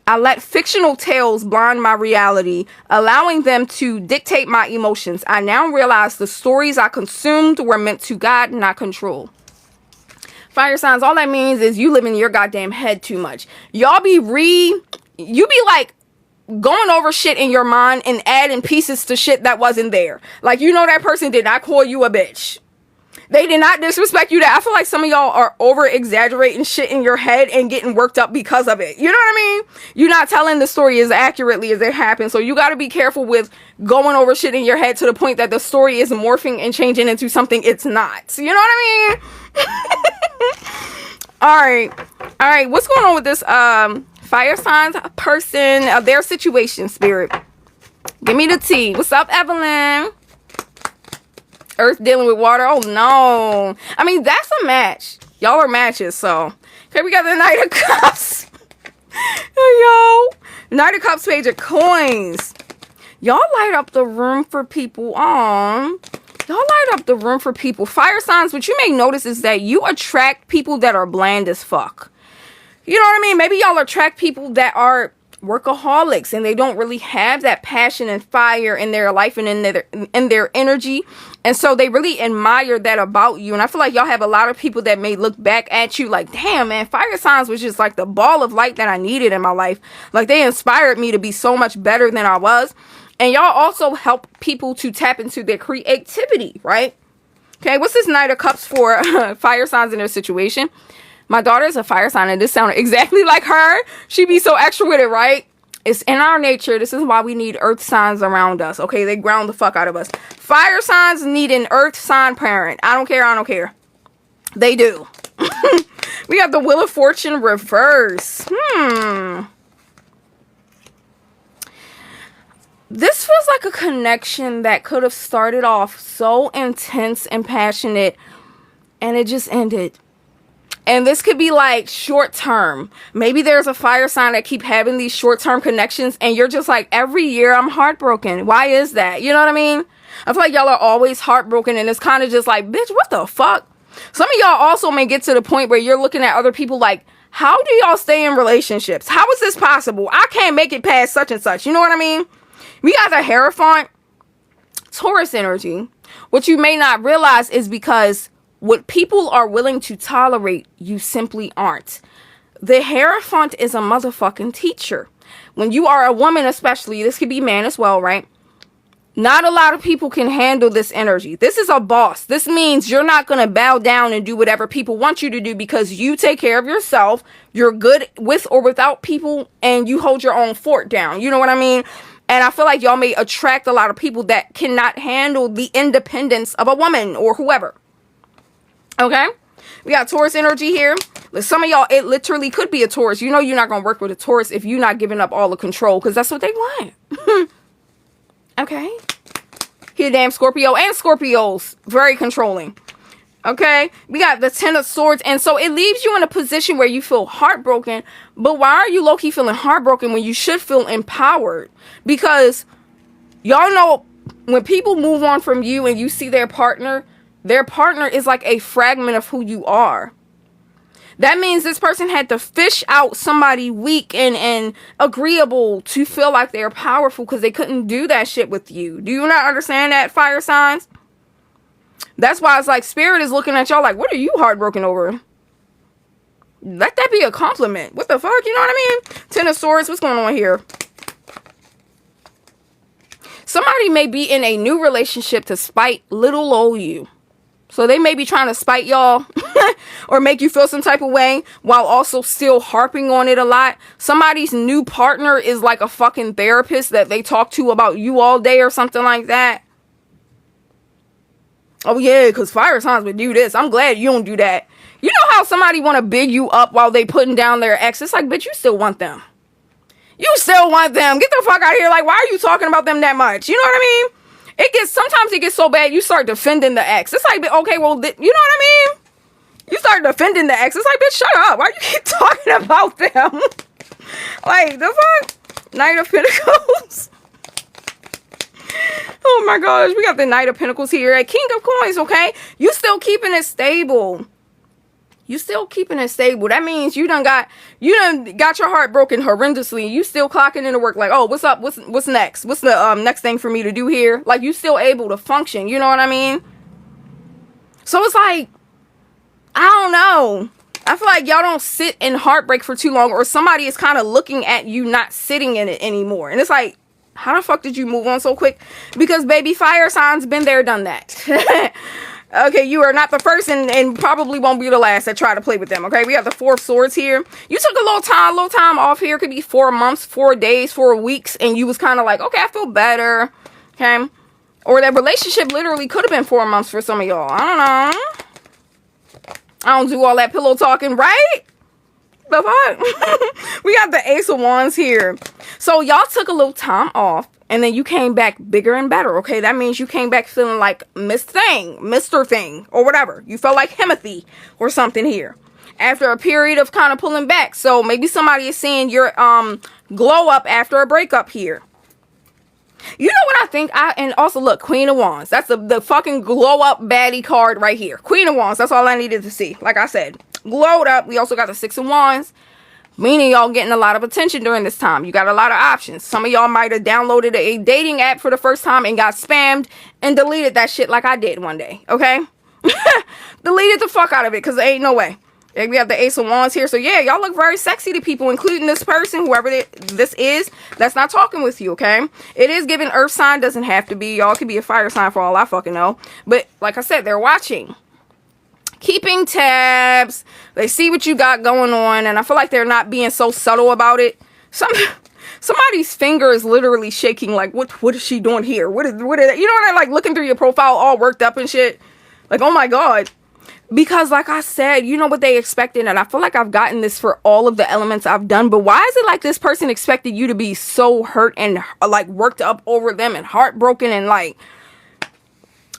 I let fictional tales blind my reality, allowing them to dictate my emotions. I now realize the stories I consumed were meant to guide, not control. Fire signs, all that means is you live in your goddamn head too much. You be like going over shit in your mind and adding pieces to shit that wasn't there. Like, you know, that person did not call you a bitch. They did not disrespect you. That I feel like some of y'all are over exaggerating shit in your head and getting worked up because of it. You know what I mean? You're not telling the story as accurately as it happened. So you got to be careful with going over shit in your head to the point that the story is morphing and changing into something it's not. You know what I mean? All right. What's going on with this fire signs person, their situation, spirit? Give me the tea. What's up, Evelyn? Earth dealing with water. Oh no. I mean, that's a match. Y'all are matches, so. Okay, we got the Knight of Cups. Yo. Knight of Cups, Page of Coins. Y'all light up the room for people. Y'all light up the room for people. Fire signs, what you may notice is that you attract people that are bland as fuck. You know what I mean? Maybe y'all attract people that are workaholics and they don't really have that passion and fire in their life and in their energy, and so they really admire that about you. And I feel like y'all have a lot of people that may look back at you like, damn man, fire signs was just like the ball of light that I needed in my life. Like, they inspired me to be so much better than I was. And y'all also help people to tap into their creativity, right? Okay, what's this Knight of Cups for fire signs in their situation? My daughter is a fire sign, and this sounded exactly like her. She be so extra with it, right? It's in our nature. This is why we need earth signs around us, okay? They ground the fuck out of us. Fire signs need an earth sign parent. I don't care. They do. We have the Wheel of Fortune reverse. This feels like a connection that could have started off so intense and passionate, and it just ended. And this could be like short term. Maybe there's a fire sign that keep having these short term connections and you're just like, every year I'm heartbroken. Why is that? You know what I mean? I feel like y'all are always heartbroken and it's kind of just like, bitch, what the fuck? Some of y'all also may get to the point where you're looking at other people like, how do y'all stay in relationships? How is this possible? I can't make it past such and such. You know what I mean? We got the Hierophant, Taurus energy. What you may not realize is because what people are willing to tolerate, you simply aren't. The Hierophant is a motherfucking teacher. When you are a woman especially, this could be man as well, right? Not a lot of people can handle this energy. This is a boss. This means you're not going to bow down and do whatever people want you to do because you take care of yourself. You're good with or without people and you hold your own fort down. You know what I mean? And I feel like y'all may attract a lot of people that cannot handle the independence of a woman or whoever. Okay, we got Taurus energy here. Some of y'all, it literally could be a Taurus. You know you're not going to work with a Taurus if you're not giving up all the control because that's what they want. Okay. Here, damn Scorpio and Scorpios. Very controlling. Okay. We got the Ten of Swords. And so it leaves you in a position where you feel heartbroken. But why are you low-key feeling heartbroken when you should feel empowered? Because y'all know when people move on from you and you see their partner is like a fragment of who you are. That means this person had to fish out somebody weak and agreeable to feel like they're powerful because they couldn't do that shit with you. Do you not understand that, fire signs? That's why it's like spirit is looking at y'all like, what are you heartbroken over? Let that be a compliment. What the fuck? You know what I mean? Ten of Swords. What's going on here? Somebody may be in a new relationship to spite little old you. So they may be trying to spite y'all or make you feel some type of way while also still harping on it a lot. Somebody's new partner is like a fucking therapist that they talk to about you all day or something like that. Oh yeah, because fire signs would do this. I'm glad you don't do that. You know how somebody want to big you up while they putting down their ex? It's like, bitch, you still want them. You still want them. Get the fuck out of here. Like, why are you talking about them that much? You know what I mean? Sometimes it gets so bad you start defending the ex. It's like, okay, well, you know what I mean? You start defending the ex. It's like, bitch, shut up. Why you keep talking about them? Like, the fuck? Knight of Pentacles. Oh my gosh, we got the Knight of Pentacles here at King of Coins, okay? You still keeping it stable. You still keeping it stable. That means you done got your heart broken horrendously. You still clocking into work like, oh, what's up? What's next? What's the next thing for me to do here? Like, you still able to function. You know what I mean? So it's like, I don't know. I feel like y'all don't sit in heartbreak for too long, or somebody is kind of looking at you not sitting in it anymore. And it's like, how the fuck did you move on so quick? Because baby, fire signs been there, done that. Okay, you are not the first and probably won't be the last that try to play with them. Okay, we have the Four of Swords here. You took a little time off here. It could be 4 months, 4 days, 4 weeks, and you was kind of like, okay, I feel better. Okay, or that relationship literally could have been 4 months for some of y'all. I don't know. I don't do all that pillow talking, right? The fuck? We got the Ace of Wands here. So y'all took a little time off, and then you came back bigger and better, okay? That means you came back feeling like Mr. Thing, or whatever. You felt like Timothy or something here. After a period of kind of pulling back. So maybe somebody is seeing your glow up after a breakup here. You know what I think? And also look, Queen of Wands. That's the fucking glow up baddie card right here. Queen of Wands. That's all I needed to see. Like I said, glowed up. We also got the Six of Wands. Meaning y'all getting a lot of attention during this time. You got a lot of options. Some of y'all might have downloaded a dating app for the first time and got spammed and deleted that shit like I did one day. Okay? Deleted the fuck out of it because there ain't no way. We have the Ace of Wands here. So yeah, y'all look very sexy to people, including this person, whoever this is, that's not talking with you, okay? It is given earth sign. Doesn't have to be. Y'all could be a fire sign for all I fucking know. But like I said, they're watching. Keeping tabs. They see what you got going on, and I feel like they're not being so subtle about it. Somebody's finger is literally shaking like, what is she doing here? What is you know what I like, looking through your profile all worked up and shit. Like, oh my god. Because like I said, you know what they expected, and I feel like I've gotten this for all of the elements I've done, but why is it like this person expected you to be so hurt and like worked up over them and heartbroken and like,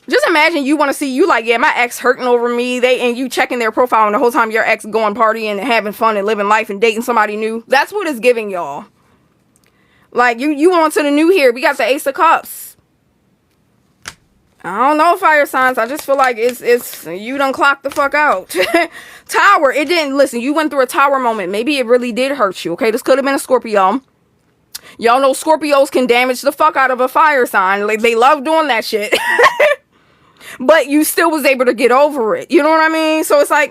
just imagine you want to see you like, yeah, my ex hurting over me. And you checking their profile, and the whole time your ex going partying and having fun and living life and dating somebody new. That's what it's giving y'all. Like, you on to the new here. We got the Ace of Cups. I don't know, fire signs. I just feel like it's you done clocked the fuck out. Tower. It didn't, listen, you went through a tower moment. Maybe it really did hurt you. Okay, this could have been a Scorpio. Y'all know Scorpios can damage the fuck out of a fire sign. Like, they love doing that shit. But you still was able to get over it. You know what I mean? So it's like,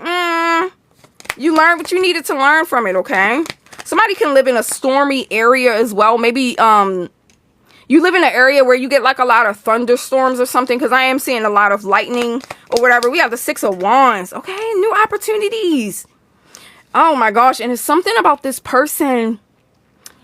you learned what you needed to learn from it, okay? Somebody can live in a stormy area as well. Maybe you live in an area where you get like a lot of thunderstorms or something, because I am seeing a lot of lightning or whatever. We have the Six of Wands. Okay, new opportunities. Oh my gosh. And it's something about this person.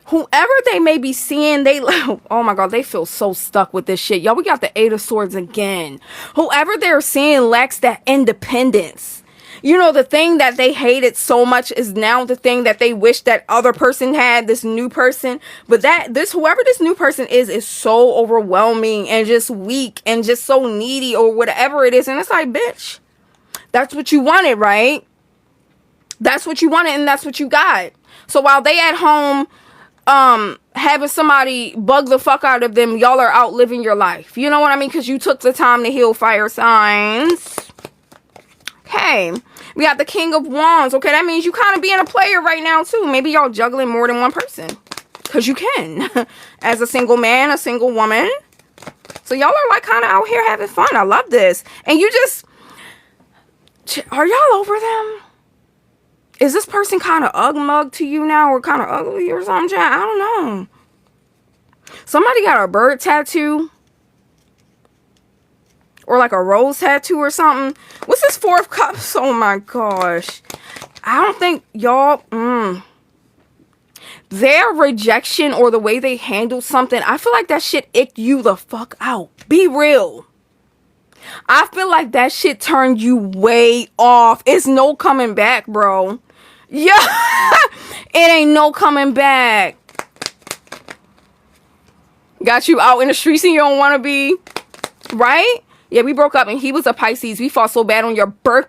Whoever they may be seeing, oh my god, they feel so stuck with this shit. Y'all, we got the Eight of Swords again. Whoever they're seeing lacks that independence. You know, the thing that they hated so much is now the thing that they wish that other person had, this new person. But whoever this new person is so overwhelming and just weak and just so needy or whatever it is. And it's like, bitch, that's what you wanted, right? That's what you wanted, and that's what you got. So while they at home having somebody bug the fuck out of them, y'all are out living your life. You know what I mean? Because you took the time to heal, fire signs. Okay, we got the King of Wands. Okay, that means you kind of being a player right now too. Maybe y'all juggling more than one person, because you can. As a single man, a single woman. So y'all are like kind of out here having fun. I love this. And you just, are y'all over them? Is this person kind of ugly to you now, or kind of ugly or something? I don't know. Somebody got a bird tattoo. Or like a rose tattoo or something. What's this Four of Cups? Oh my gosh. I don't think y'all... Their rejection or the way they handled something, I feel like that shit icked you the fuck out. Be real. I feel like that shit turned you way off. It's no coming back, bro. Yeah. It ain't no coming back. Got you out in the streets and you don't want to be. Right? Yeah, we broke up and he was a Pisces. We fought so bad on your birth.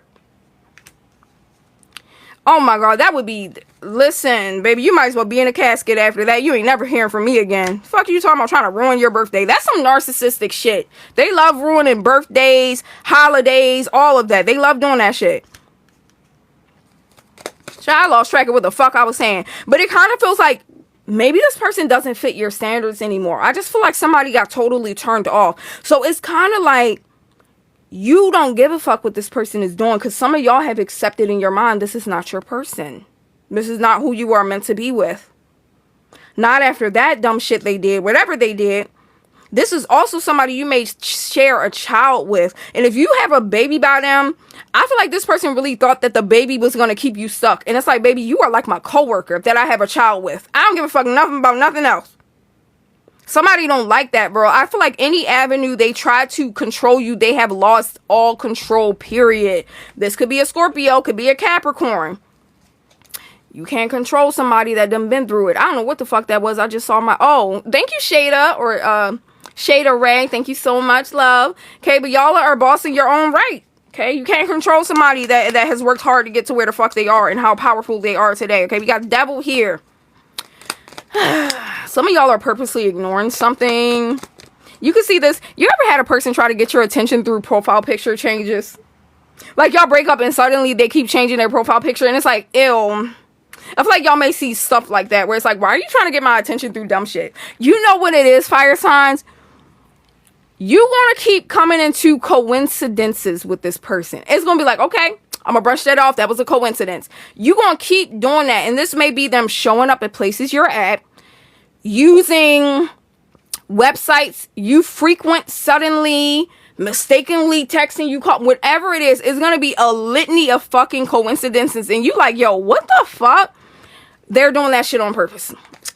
Oh my God, that would be... Listen, baby, you might as well be in a casket after that. You ain't never hearing from me again. Fuck you talking about trying to ruin your birthday. That's some narcissistic shit. They love ruining birthdays, holidays, all of that. They love doing that shit. I lost track of what the fuck I was saying. But it kind of feels like maybe this person doesn't fit your standards anymore. I just feel like somebody got totally turned off. So it's kind of like you don't give a fuck what this person is doing, because some of y'all have accepted in your mind this is not your person. This is not who you are meant to be with. Not after that dumb shit they did, whatever they did. This is also somebody you may share a child with. And if you have a baby by them, I feel like this person really thought that the baby was going to keep you stuck. And it's like, baby, you are like my coworker that I have a child with. I don't give a fuck nothing about nothing else. Somebody don't like that, bro. I feel like any avenue they try to control you, they have lost all control, period. This could be a Scorpio, could be a Capricorn. You can't control somebody that done been through it. I don't know what the fuck that was. I just saw my... Oh, thank you, Shada, or Shada Ray. Thank you so much, love. Okay, but y'all are bossing your own right. Okay, you can't control somebody that has worked hard to get to where the fuck they are and how powerful they are today. Okay, we got devil here. Some of y'all are purposely ignoring something. You can see this. You ever had a person try to get your attention through profile picture changes? Like y'all break up and suddenly they keep changing their profile picture and it's like, ew. I feel like y'all may see stuff like that where it's like, why are you trying to get my attention through dumb shit? You know what it is, fire signs? You want to keep coming into coincidences with this person. It's going to be like, okay, I'm going to brush that off. That was a coincidence. You're going to keep doing that. And this may be them showing up at places you're at, using websites you frequent, suddenly, mistakenly texting you, call, whatever it is, it's going to be a litany of fucking coincidences. And you like, yo, what the fuck? They're doing that shit on purpose.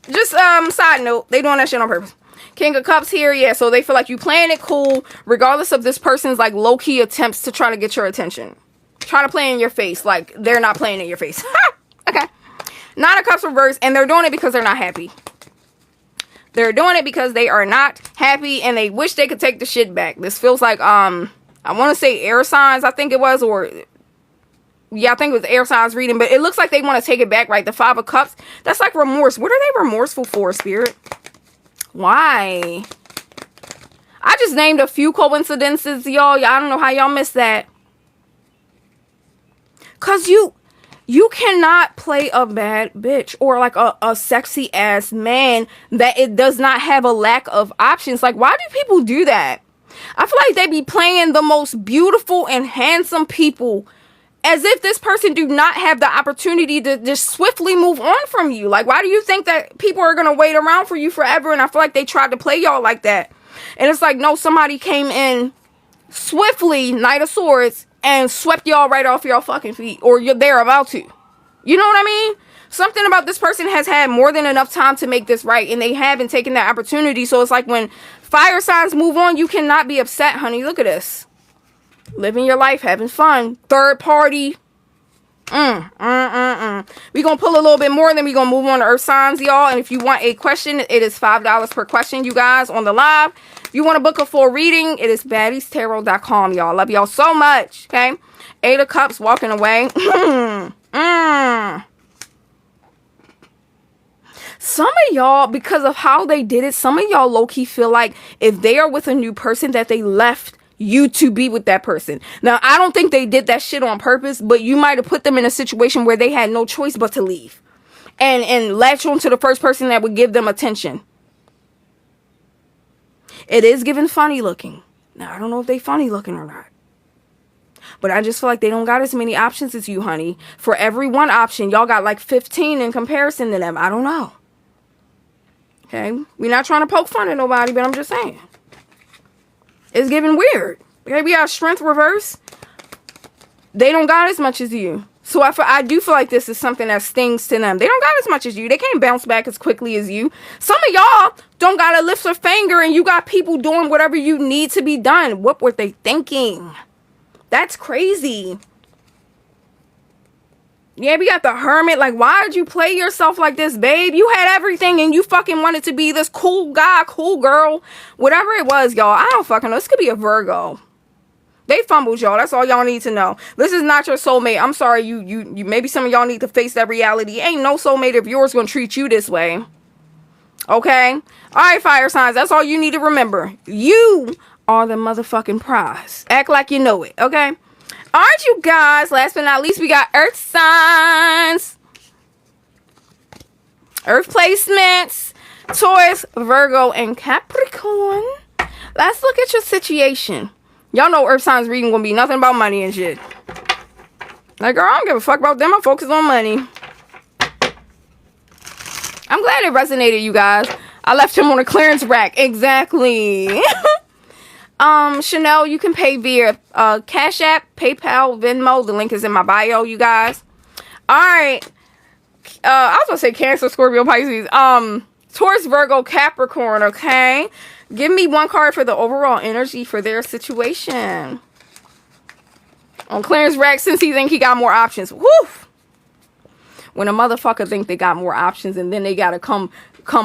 Just, side note, they doing that shit on purpose. King of Cups here, yeah, so they feel like you playing it cool, regardless of this person's, like, low-key attempts to try to get your attention. Try to play in your face, like, they're not playing in your face. Okay. Nine of Cups reverse, and they're doing it because they're not happy. They're doing it because they are not happy, and they wish they could take the shit back. This feels like, I want to say air signs, I think it was, or... Yeah, I think it was air signs reading, but it looks like they want to take it back, right? The Five of Cups, that's like remorse. What are they remorseful for, Spirit? Why? I just named a few coincidences, y'all. I don't know how y'all missed that. Because you cannot play a bad bitch or like a sexy ass man that it does not have a lack of options. Like, why do people do that? I feel like they be playing the most beautiful and handsome people as if this person do not have the opportunity to just swiftly move on from you. Like, why do you think that people are going to wait around for you forever? And I feel like they tried to play y'all like that. And it's like, no, somebody came in swiftly, Knight of Swords, and swept y'all right off your fucking feet. Or they're about to. You know what I mean? Something about this person has had more than enough time to make this right. And they haven't taken that opportunity. So it's like when fire signs move on, you cannot be upset, honey. Look at this. Living your life, having fun. Third party. We're going to pull a little bit more, then we're going to move on to earth signs, y'all. And if you want a question, it is $5 per question, you guys, on the live. If you want to book a full reading, it is baddiestarot.com, y'all. Love y'all so much, okay? Eight of Cups, walking away. Some of y'all, because of how they did it, some of y'all low-key feel like if they are with a new person that they left you to be with that person. Now, I don't think they did that shit on purpose, but you might have put them in a situation where they had no choice but to leave and latch on to the first person that would give them attention. It is giving funny looking. Now, I don't know if they funny looking or not, but I just feel like they don't got as many options as you, honey. For every one option, y'all got like 15 in comparison to them. I don't know. Okay, we're not trying to poke fun at nobody, but I'm just saying. It's giving weird. Okay, we got strength reverse. They don't got as much as you. So I do feel like this is something that stings to them. They don't got as much as you. They can't bounce back as quickly as you. Some of y'all don't got to lift a finger and you got people doing whatever you need to be done. What were they thinking? That's crazy. Yeah, we got the Hermit. Like, why did you play yourself like this, babe? You had everything and you fucking wanted to be this cool guy, cool girl. Whatever it was, y'all. I don't fucking know. This could be a Virgo. They fumbled, y'all. That's all y'all need to know. This is not your soulmate. I'm sorry. You maybe some of y'all need to face that reality. Ain't no soulmate of yours gonna treat you this way. Okay? All right, fire signs. That's all you need to remember. You are the motherfucking prize. Act like you know it. Okay? All right, you guys. Last but not least, we got earth signs. Earth placements. Taurus, Virgo, and Capricorn. Let's look at your situation. Y'all know earth signs reading gonna be nothing about money and shit. Like, girl, I don't give a fuck about them. I'm focused on money. I'm glad it resonated, you guys. I left him on a clearance rack. Exactly. Chanel, you can pay via Cash App, PayPal, Venmo. The link is in my bio, you guys. All right. I was gonna say Cancer, Scorpio, Pisces. Taurus, Virgo, Capricorn. Okay. Give me one card for the overall energy for their situation. On clearance rack, since he think he got more options. Woo! When a motherfucker think they got more options and then they gotta come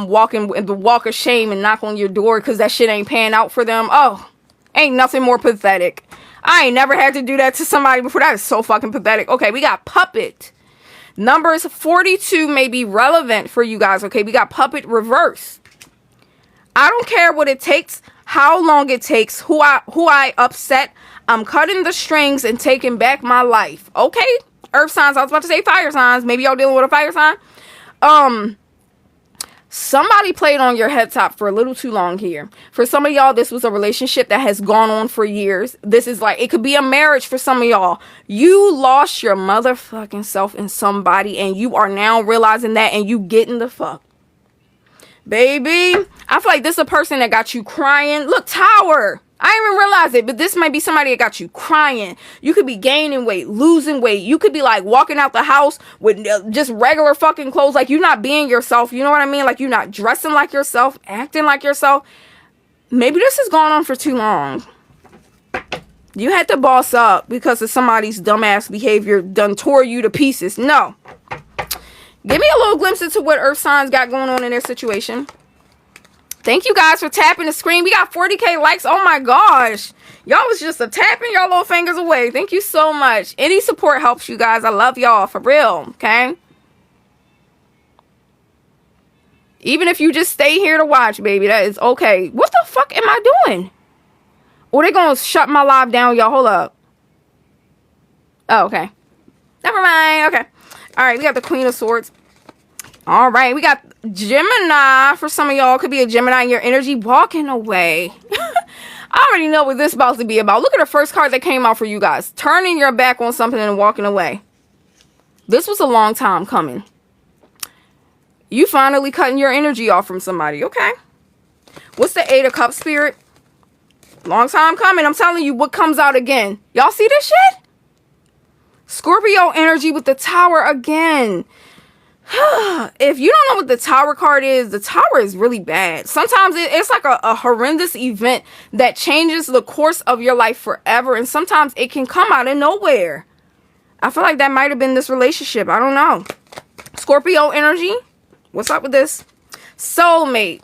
walking with the walk of shame and knock on your door because that shit ain't paying out for them. Oh, ain't nothing more pathetic. I ain't never had to do that to somebody before. That is so fucking pathetic. Okay, we got puppet. Numbers 42 may be relevant for you guys. Okay, we got puppet reverse. I don't care what it takes, how long it takes, who I upset. I'm cutting the strings and taking back my life. Okay, earth signs. I was about to say fire signs. Maybe y'all dealing with a fire sign. Somebody played on your head top for a little too long here. For some of y'all, this was a relationship that has gone on for years. This is like, it could be a marriage for some of y'all. You lost your motherfucking self in somebody and you are now realizing that and you getting the fuck. Baby, I feel like this is a person that got you crying. Look, Tower. I didn't even realize it, but this might be somebody that got you crying. You could be gaining weight, losing weight. You could be like walking out the house with just regular fucking clothes. Like you're not being yourself. You know what I mean? Like you're not dressing like yourself, acting like yourself. Maybe this has gone on for too long. You had to boss up because of somebody's dumbass behavior done tore you to pieces. No. Give me a little glimpse into what earth signs got going on in their situation. Thank you guys for tapping the screen. We got 40K likes. Oh my gosh. Y'all was just tapping your little fingers away. Thank you so much. Any support helps you guys. I love y'all for real. Okay. Even if you just stay here to watch, baby, that is okay. What the fuck am I doing? Or they gonna shut my live down, y'all. Hold up. Oh, okay. Never mind. Okay. All right. We got the Queen of Swords. All right, we got Gemini. For some of y'all, could be a Gemini in your energy walking away. I already know what this is about to be about. Look at the first card that came out for you guys. Turning your back on something and walking away. This was a long time coming. You finally cutting your energy off from somebody. Okay. What's the Eight of Cups, Spirit? Long time coming. I'm telling you what comes out again. Y'all see this shit? Scorpio energy with the Tower again. If you don't know what the Tower card is, the Tower is really bad. Sometimes it's like a horrendous event that changes the course of your life forever. And sometimes it can come out of nowhere. I feel like that might have been this relationship. I don't know. Scorpio energy. What's up with this? Soulmate.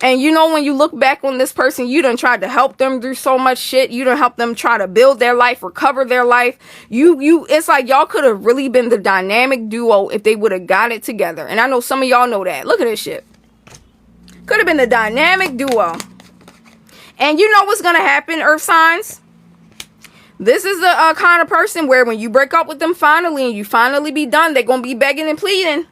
And you know, when you look back on this person, you done tried to help them through so much shit. You done helped them try to build their life, recover their life. It's like y'all could have really been the dynamic duo if they would have got it together. And I know some of y'all know that. Look at this shit. Could have been the dynamic duo. And you know what's going to happen, earth signs? This is the kind of person where when you break up with them finally and you finally be done, they're going to be begging and pleading.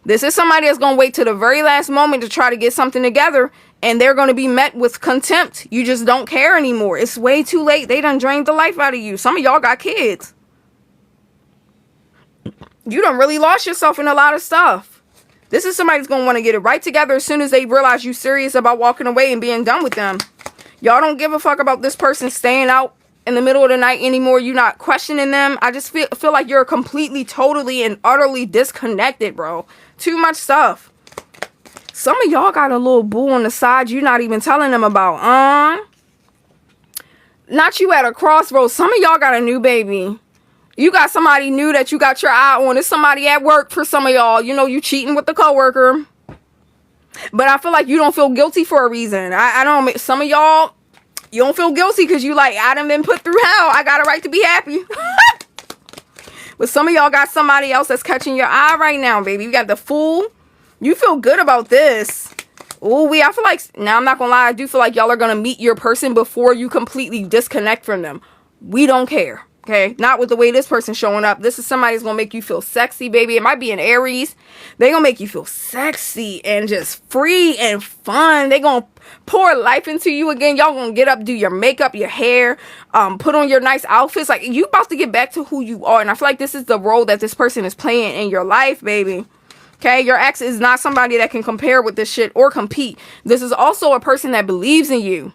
This is somebody that's going to wait to the very last moment to try to get something together. And they're going to be met with contempt. You just don't care anymore. It's way too late. They done drained the life out of you. Some of y'all got kids. You done really lost yourself in a lot of stuff. This is somebody that's going to want to get it right together as soon as they realize you're serious about walking away and being done with them. Y'all don't give a fuck about this person staying out in the middle of the night anymore. You're not questioning them. I just feel like you're completely, totally, and utterly disconnected, bro. Too much stuff. Some of y'all got a little boo on the side you're not even telling them about. Not you at a crossroads. Some of y'all got a new baby. You got somebody new that you got your eye on. It's somebody at work for some of y'all. You know, you cheating with the coworker. But I feel like you don't feel guilty for a reason. I don't, some of y'all, you don't feel guilty because you like, I done been put through hell. I got a right to be happy. But some of y'all got somebody else that's catching your eye right now, baby. You got the Fool. You feel good about this. Ooh, I feel like, now I'm not gonna lie, I do feel like y'all are gonna meet your person before you completely disconnect from them. We don't care. Okay, not with the way this person's showing up. This is somebody who's gonna make you feel sexy, baby. It might be an Aries. They gonna make you feel sexy and just free and fun. They gonna pour life into you again. Y'all gonna get up, do your makeup, your hair, put on your nice outfits. Like, you about to get back to who you are. And I feel like this is the role that this person is playing in your life, baby. Okay, your ex is not somebody that can compare with this shit or compete. This is also a person that believes in you.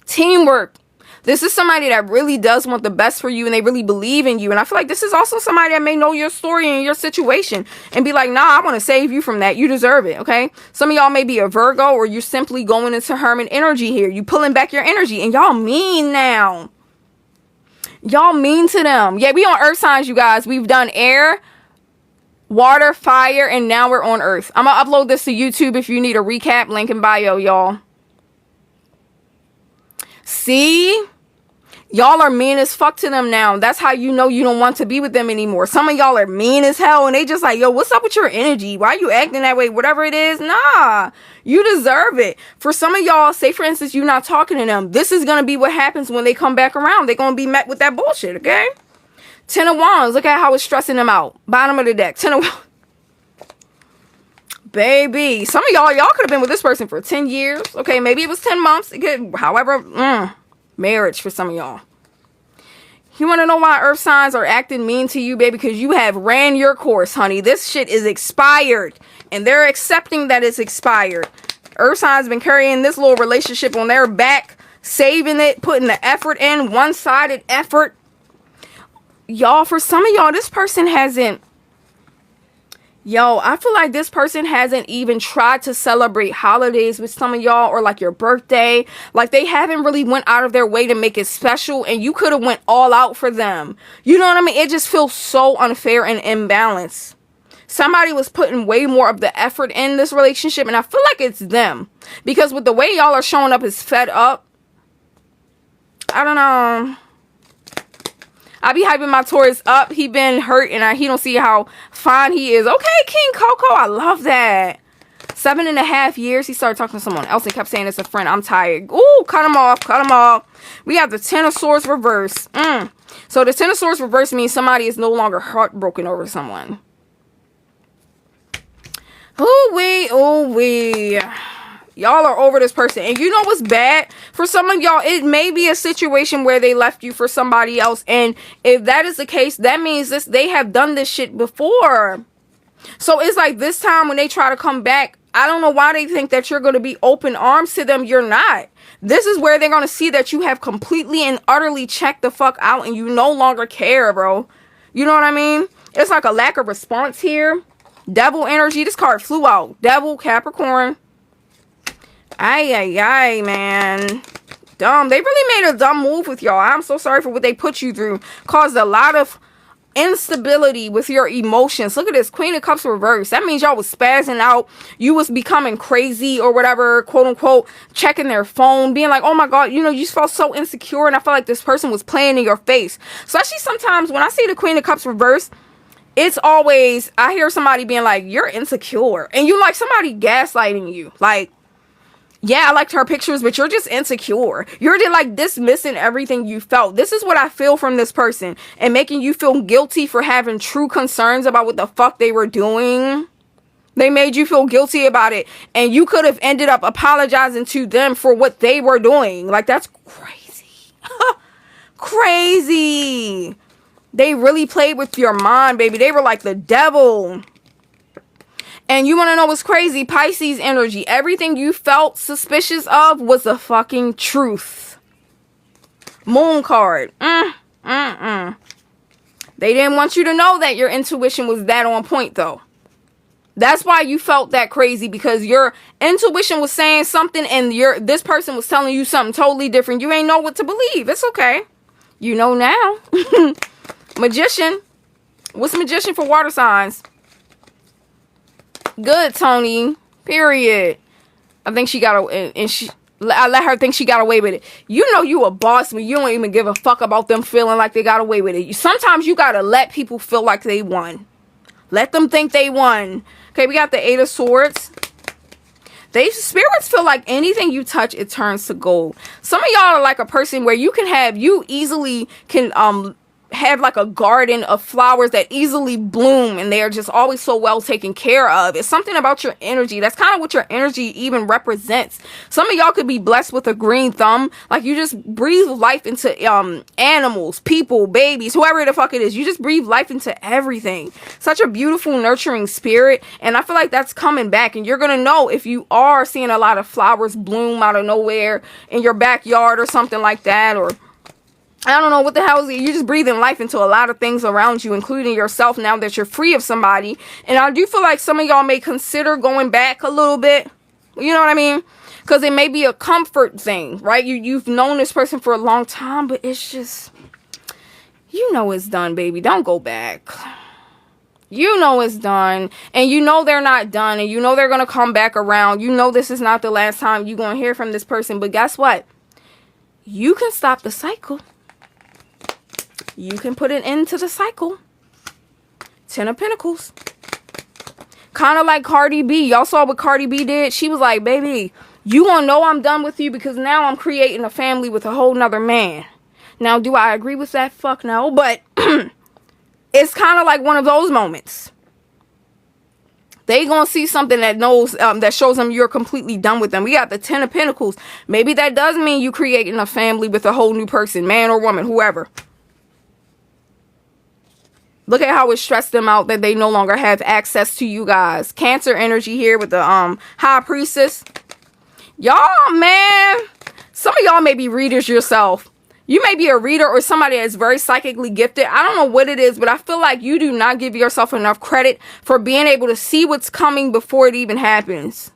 Teamwork. This is somebody that really does want the best for you and they really believe in you. And I feel like this is also somebody that may know your story and your situation and be like, nah, I want to save you from that. You deserve it, okay? Some of y'all may be a Virgo or you're simply going into Hermit energy here. You pulling back your energy and y'all mean now. Y'all mean to them. Yeah, we on earth signs, you guys. We've done air, water, fire, and now we're on earth. I'm going to upload this to YouTube if you need a recap. Link in bio, y'all. See? Y'all are mean as fuck to them now. That's how you know you don't want to be with them anymore. Some of y'all are mean as hell and they just like, yo, what's up with your energy? Why are you acting that way? Whatever it is, nah. You deserve it. For some of y'all, say for instance, you're not talking to them. This is going to be what happens when they come back around. They're going to be met with that bullshit, okay? 10 of Wands. Look at how it's stressing them out. Bottom of the deck. 10 of Wands. Baby, some of y'all could have been with this person for 10 years. Okay, maybe it was 10 months. It could, however, marriage for some of y'all. You want to know why earth signs are acting mean to you, baby? Because you have ran your course, honey. This shit is expired. And they're accepting that it's expired. Earth signs been carrying this little relationship on their back, saving it, putting the effort in, one-sided effort. Y'all, for some of y'all, this person hasn't. Yo, I feel like this person hasn't even tried to celebrate holidays with some of y'all or like your birthday. Like they haven't really went out of their way to make it special and you could have went all out for them. You know what I mean? It just feels so unfair and imbalanced. Somebody was putting way more of the effort in this relationship and I feel like it's them. Because with the way y'all are showing up is fed up. I don't know. I be hyping my Taurus up. He been hurt and he don't see how fine he is. Okay, King Coco. I love that. 7.5 years. He started talking to someone else and kept saying it's a friend. I'm tired. Ooh, cut him off. Cut him off. We have the 10 of Swords reverse. So the 10 of Swords reverse means somebody is no longer heartbroken over someone. Ooh-wee. Ooh-wee. Y'all are over this person. And you know what's bad? For some of y'all, it may be a situation where they left you for somebody else. And if that is the case, that means they have done this shit before. So it's like this time when they try to come back, I don't know why they think that you're going to be open arms to them. You're not. This is where they're going to see that you have completely and utterly checked the fuck out and you no longer care, bro. You know what I mean? It's like a lack of response here. Devil energy. This card flew out. Devil, Capricorn. Ay, man. Dumb. They really made a dumb move with y'all. I'm so sorry for what they put you through. Caused a lot of instability with your emotions. Look at this. Queen of Cups reverse. That means y'all was spazzing out. You was becoming crazy or whatever, quote unquote, checking their phone, being like, oh my God, you know, you just felt so insecure. And I felt like this person was playing in your face. So actually sometimes when I see the Queen of Cups reverse, it's always, I hear somebody being like, you're insecure. And you like somebody gaslighting you. Like, yeah, I liked her pictures, but you're just insecure. You're just like dismissing everything you felt. This is what I feel from this person. And making you feel guilty for having true concerns about what the fuck they were doing. They made you feel guilty about it. And you could have ended up apologizing to them for what they were doing. Like, that's crazy. Crazy. They really played with your mind, baby. They were like the devil. And you want to know what's crazy? Pisces energy. Everything you felt suspicious of was the fucking truth. Moon card. They didn't want you to know that your intuition was that on point, though. That's why you felt that crazy, because your intuition was saying something and this person was telling you something totally different. You ain't know what to believe. It's okay. You know now. Magician. What's magician for water signs? Good, Tony. Period. I think she got I let her think she got away with it. You know you a boss when you don't even give a fuck about them feeling like they got away with it. Sometimes you gotta let people feel like they won. Let them think they won. Okay, we got the 8 of Swords. Spirits feel like anything you touch, it turns to gold. Some of y'all are like a person where you easily can have like a garden of flowers that easily bloom, and they are just always so well taken care of. It's something about your energy. That's kind of what your energy even represents. Some of y'all could be blessed with a green thumb. Like you just breathe life into animals, people, babies, whoever the fuck it is. You just breathe life into everything. Such a beautiful, nurturing spirit. And I feel like that's coming back. And you're gonna know if you are seeing a lot of flowers bloom out of nowhere in your backyard or something like that, or I don't know what the hell is it. You're just breathing life into a lot of things around you, including yourself, now that you're free of somebody. And I do feel like some of y'all may consider going back a little bit. You know what I mean? Because it may be a comfort thing, right? You've known this person for a long time, but it's just, you know it's done, baby. Don't go back. You know it's done. And you know they're not done. And you know they're going to come back around. You know this is not the last time you're going to hear from this person. But guess what? You can stop the cycle. You can put an end to the cycle. 10 of Pentacles. Kind of like Cardi B. Y'all saw what Cardi B did? She was like, baby, you gonna know I'm done with you because now I'm creating a family with a whole nother man. Now, do I agree with that? Fuck no. But it's kind of like one of those moments. They gonna see something that knows that shows them you're completely done with them. We got the 10 of Pentacles. Maybe that does mean you creating a family with a whole new person, man or woman, whoever. Look at how it stressed them out that they no longer have access to you guys. Cancer energy here with the High Priestess. Y'all, man. Some of y'all may be readers yourself. You may be a reader or somebody that's very psychically gifted. I don't know what it is, but I feel like you do not give yourself enough credit for being able to see what's coming before it even happens.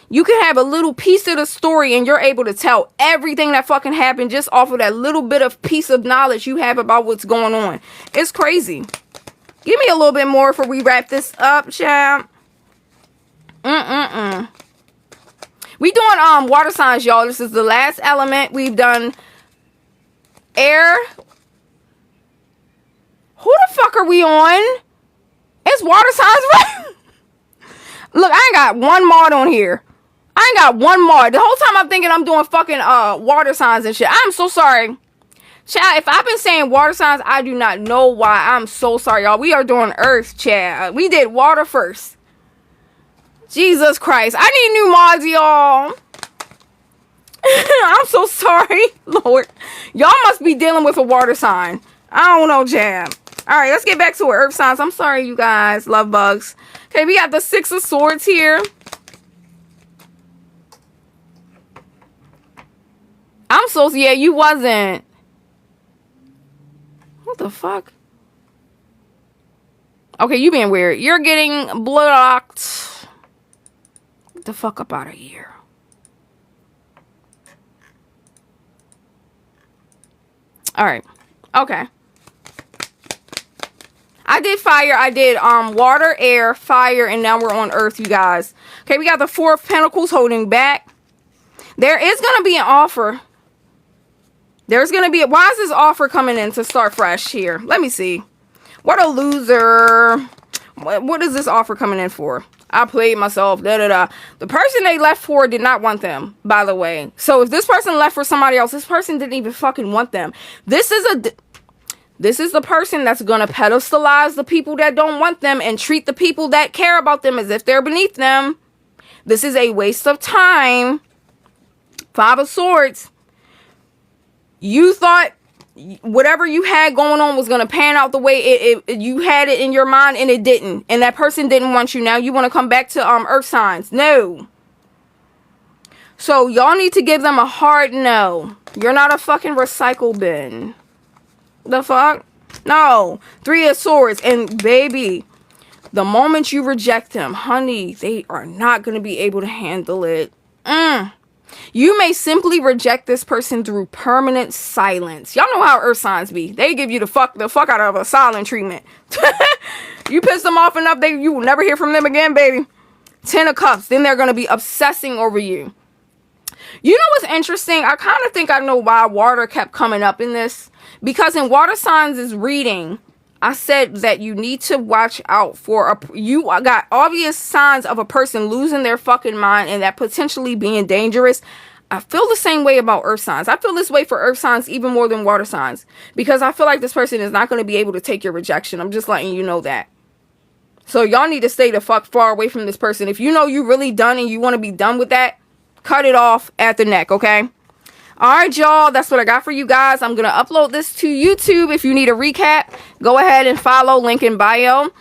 You can have a little piece of the story and you're able to tell everything that fucking happened just off of that little bit of piece of knowledge you have about what's going on. It's crazy. Give me a little bit more before we wrap this up, child. We doing water signs, y'all. This is the last element. We've done air. Who the fuck are we on? It's water signs, right? Look, I ain't got one mod on here. I ain't got one mod. The whole time I'm thinking I'm doing fucking water signs and shit. I'm so sorry. Chad, if I've been saying water signs, I do not know why. I'm so sorry, y'all. We are doing earth, Chad. We did water first. Jesus Christ. I need new mods, y'all. I'm so sorry, Lord. Y'all must be dealing with a water sign. I don't know, Chad. Alright, let's get back to our earth signs. I'm sorry, you guys. Love bugs. Okay, we got the 6 of Swords here. I'm so, yeah, you wasn't. What the fuck? Okay, you being weird. You're getting blocked. Get the fuck up out of here. Alright. Okay. I did fire, I did water, air, fire, and now we're on earth, you guys. Okay, we got the 4 of Pentacles holding back. There is going to be an offer. There's going to be why is this offer coming in to start fresh here? Let me see. What a loser. What is this offer coming in for? I played myself, The person they left for did not want them, by the way. So if this person left for somebody else, this person didn't even fucking want them. This is the person that's going to pedestalize the people that don't want them and treat the people that care about them as if they're beneath them. This is a waste of time. 5 of Swords. You thought whatever you had going on was going to pan out the way you had it in your mind, and it didn't. And that person didn't want you. Now you want to come back to earth signs. No. So y'all need to give them a hard no. You're not a fucking recycle bin. The fuck? No. 3 of Swords. And baby, the moment you reject them, honey, they are not going to be able to handle it. You may simply reject this person through permanent silence. Y'all know how earth signs be. They give you the fuck out of a silent treatment. You piss them off enough, you will never hear from them again, baby. 10 of Cups. Then they're going to be obsessing over you. You know what's interesting? I kind of think I know why water kept coming up in this. Because in water signs' reading, I said that you need to watch out for you got obvious signs of a person losing their fucking mind and that potentially being dangerous. I feel the same way about earth signs. I feel this way for earth signs even more than water signs, because I feel like this person is not going to be able to take your rejection. I'm just letting you know that. So y'all need to stay the fuck far away from this person. If you know you really done and you want to be done with that, cut it off at the neck, okay? Alright, y'all, that's what I got for you guys. I'm going to upload this to YouTube. If you need a recap, go ahead and follow, link in bio.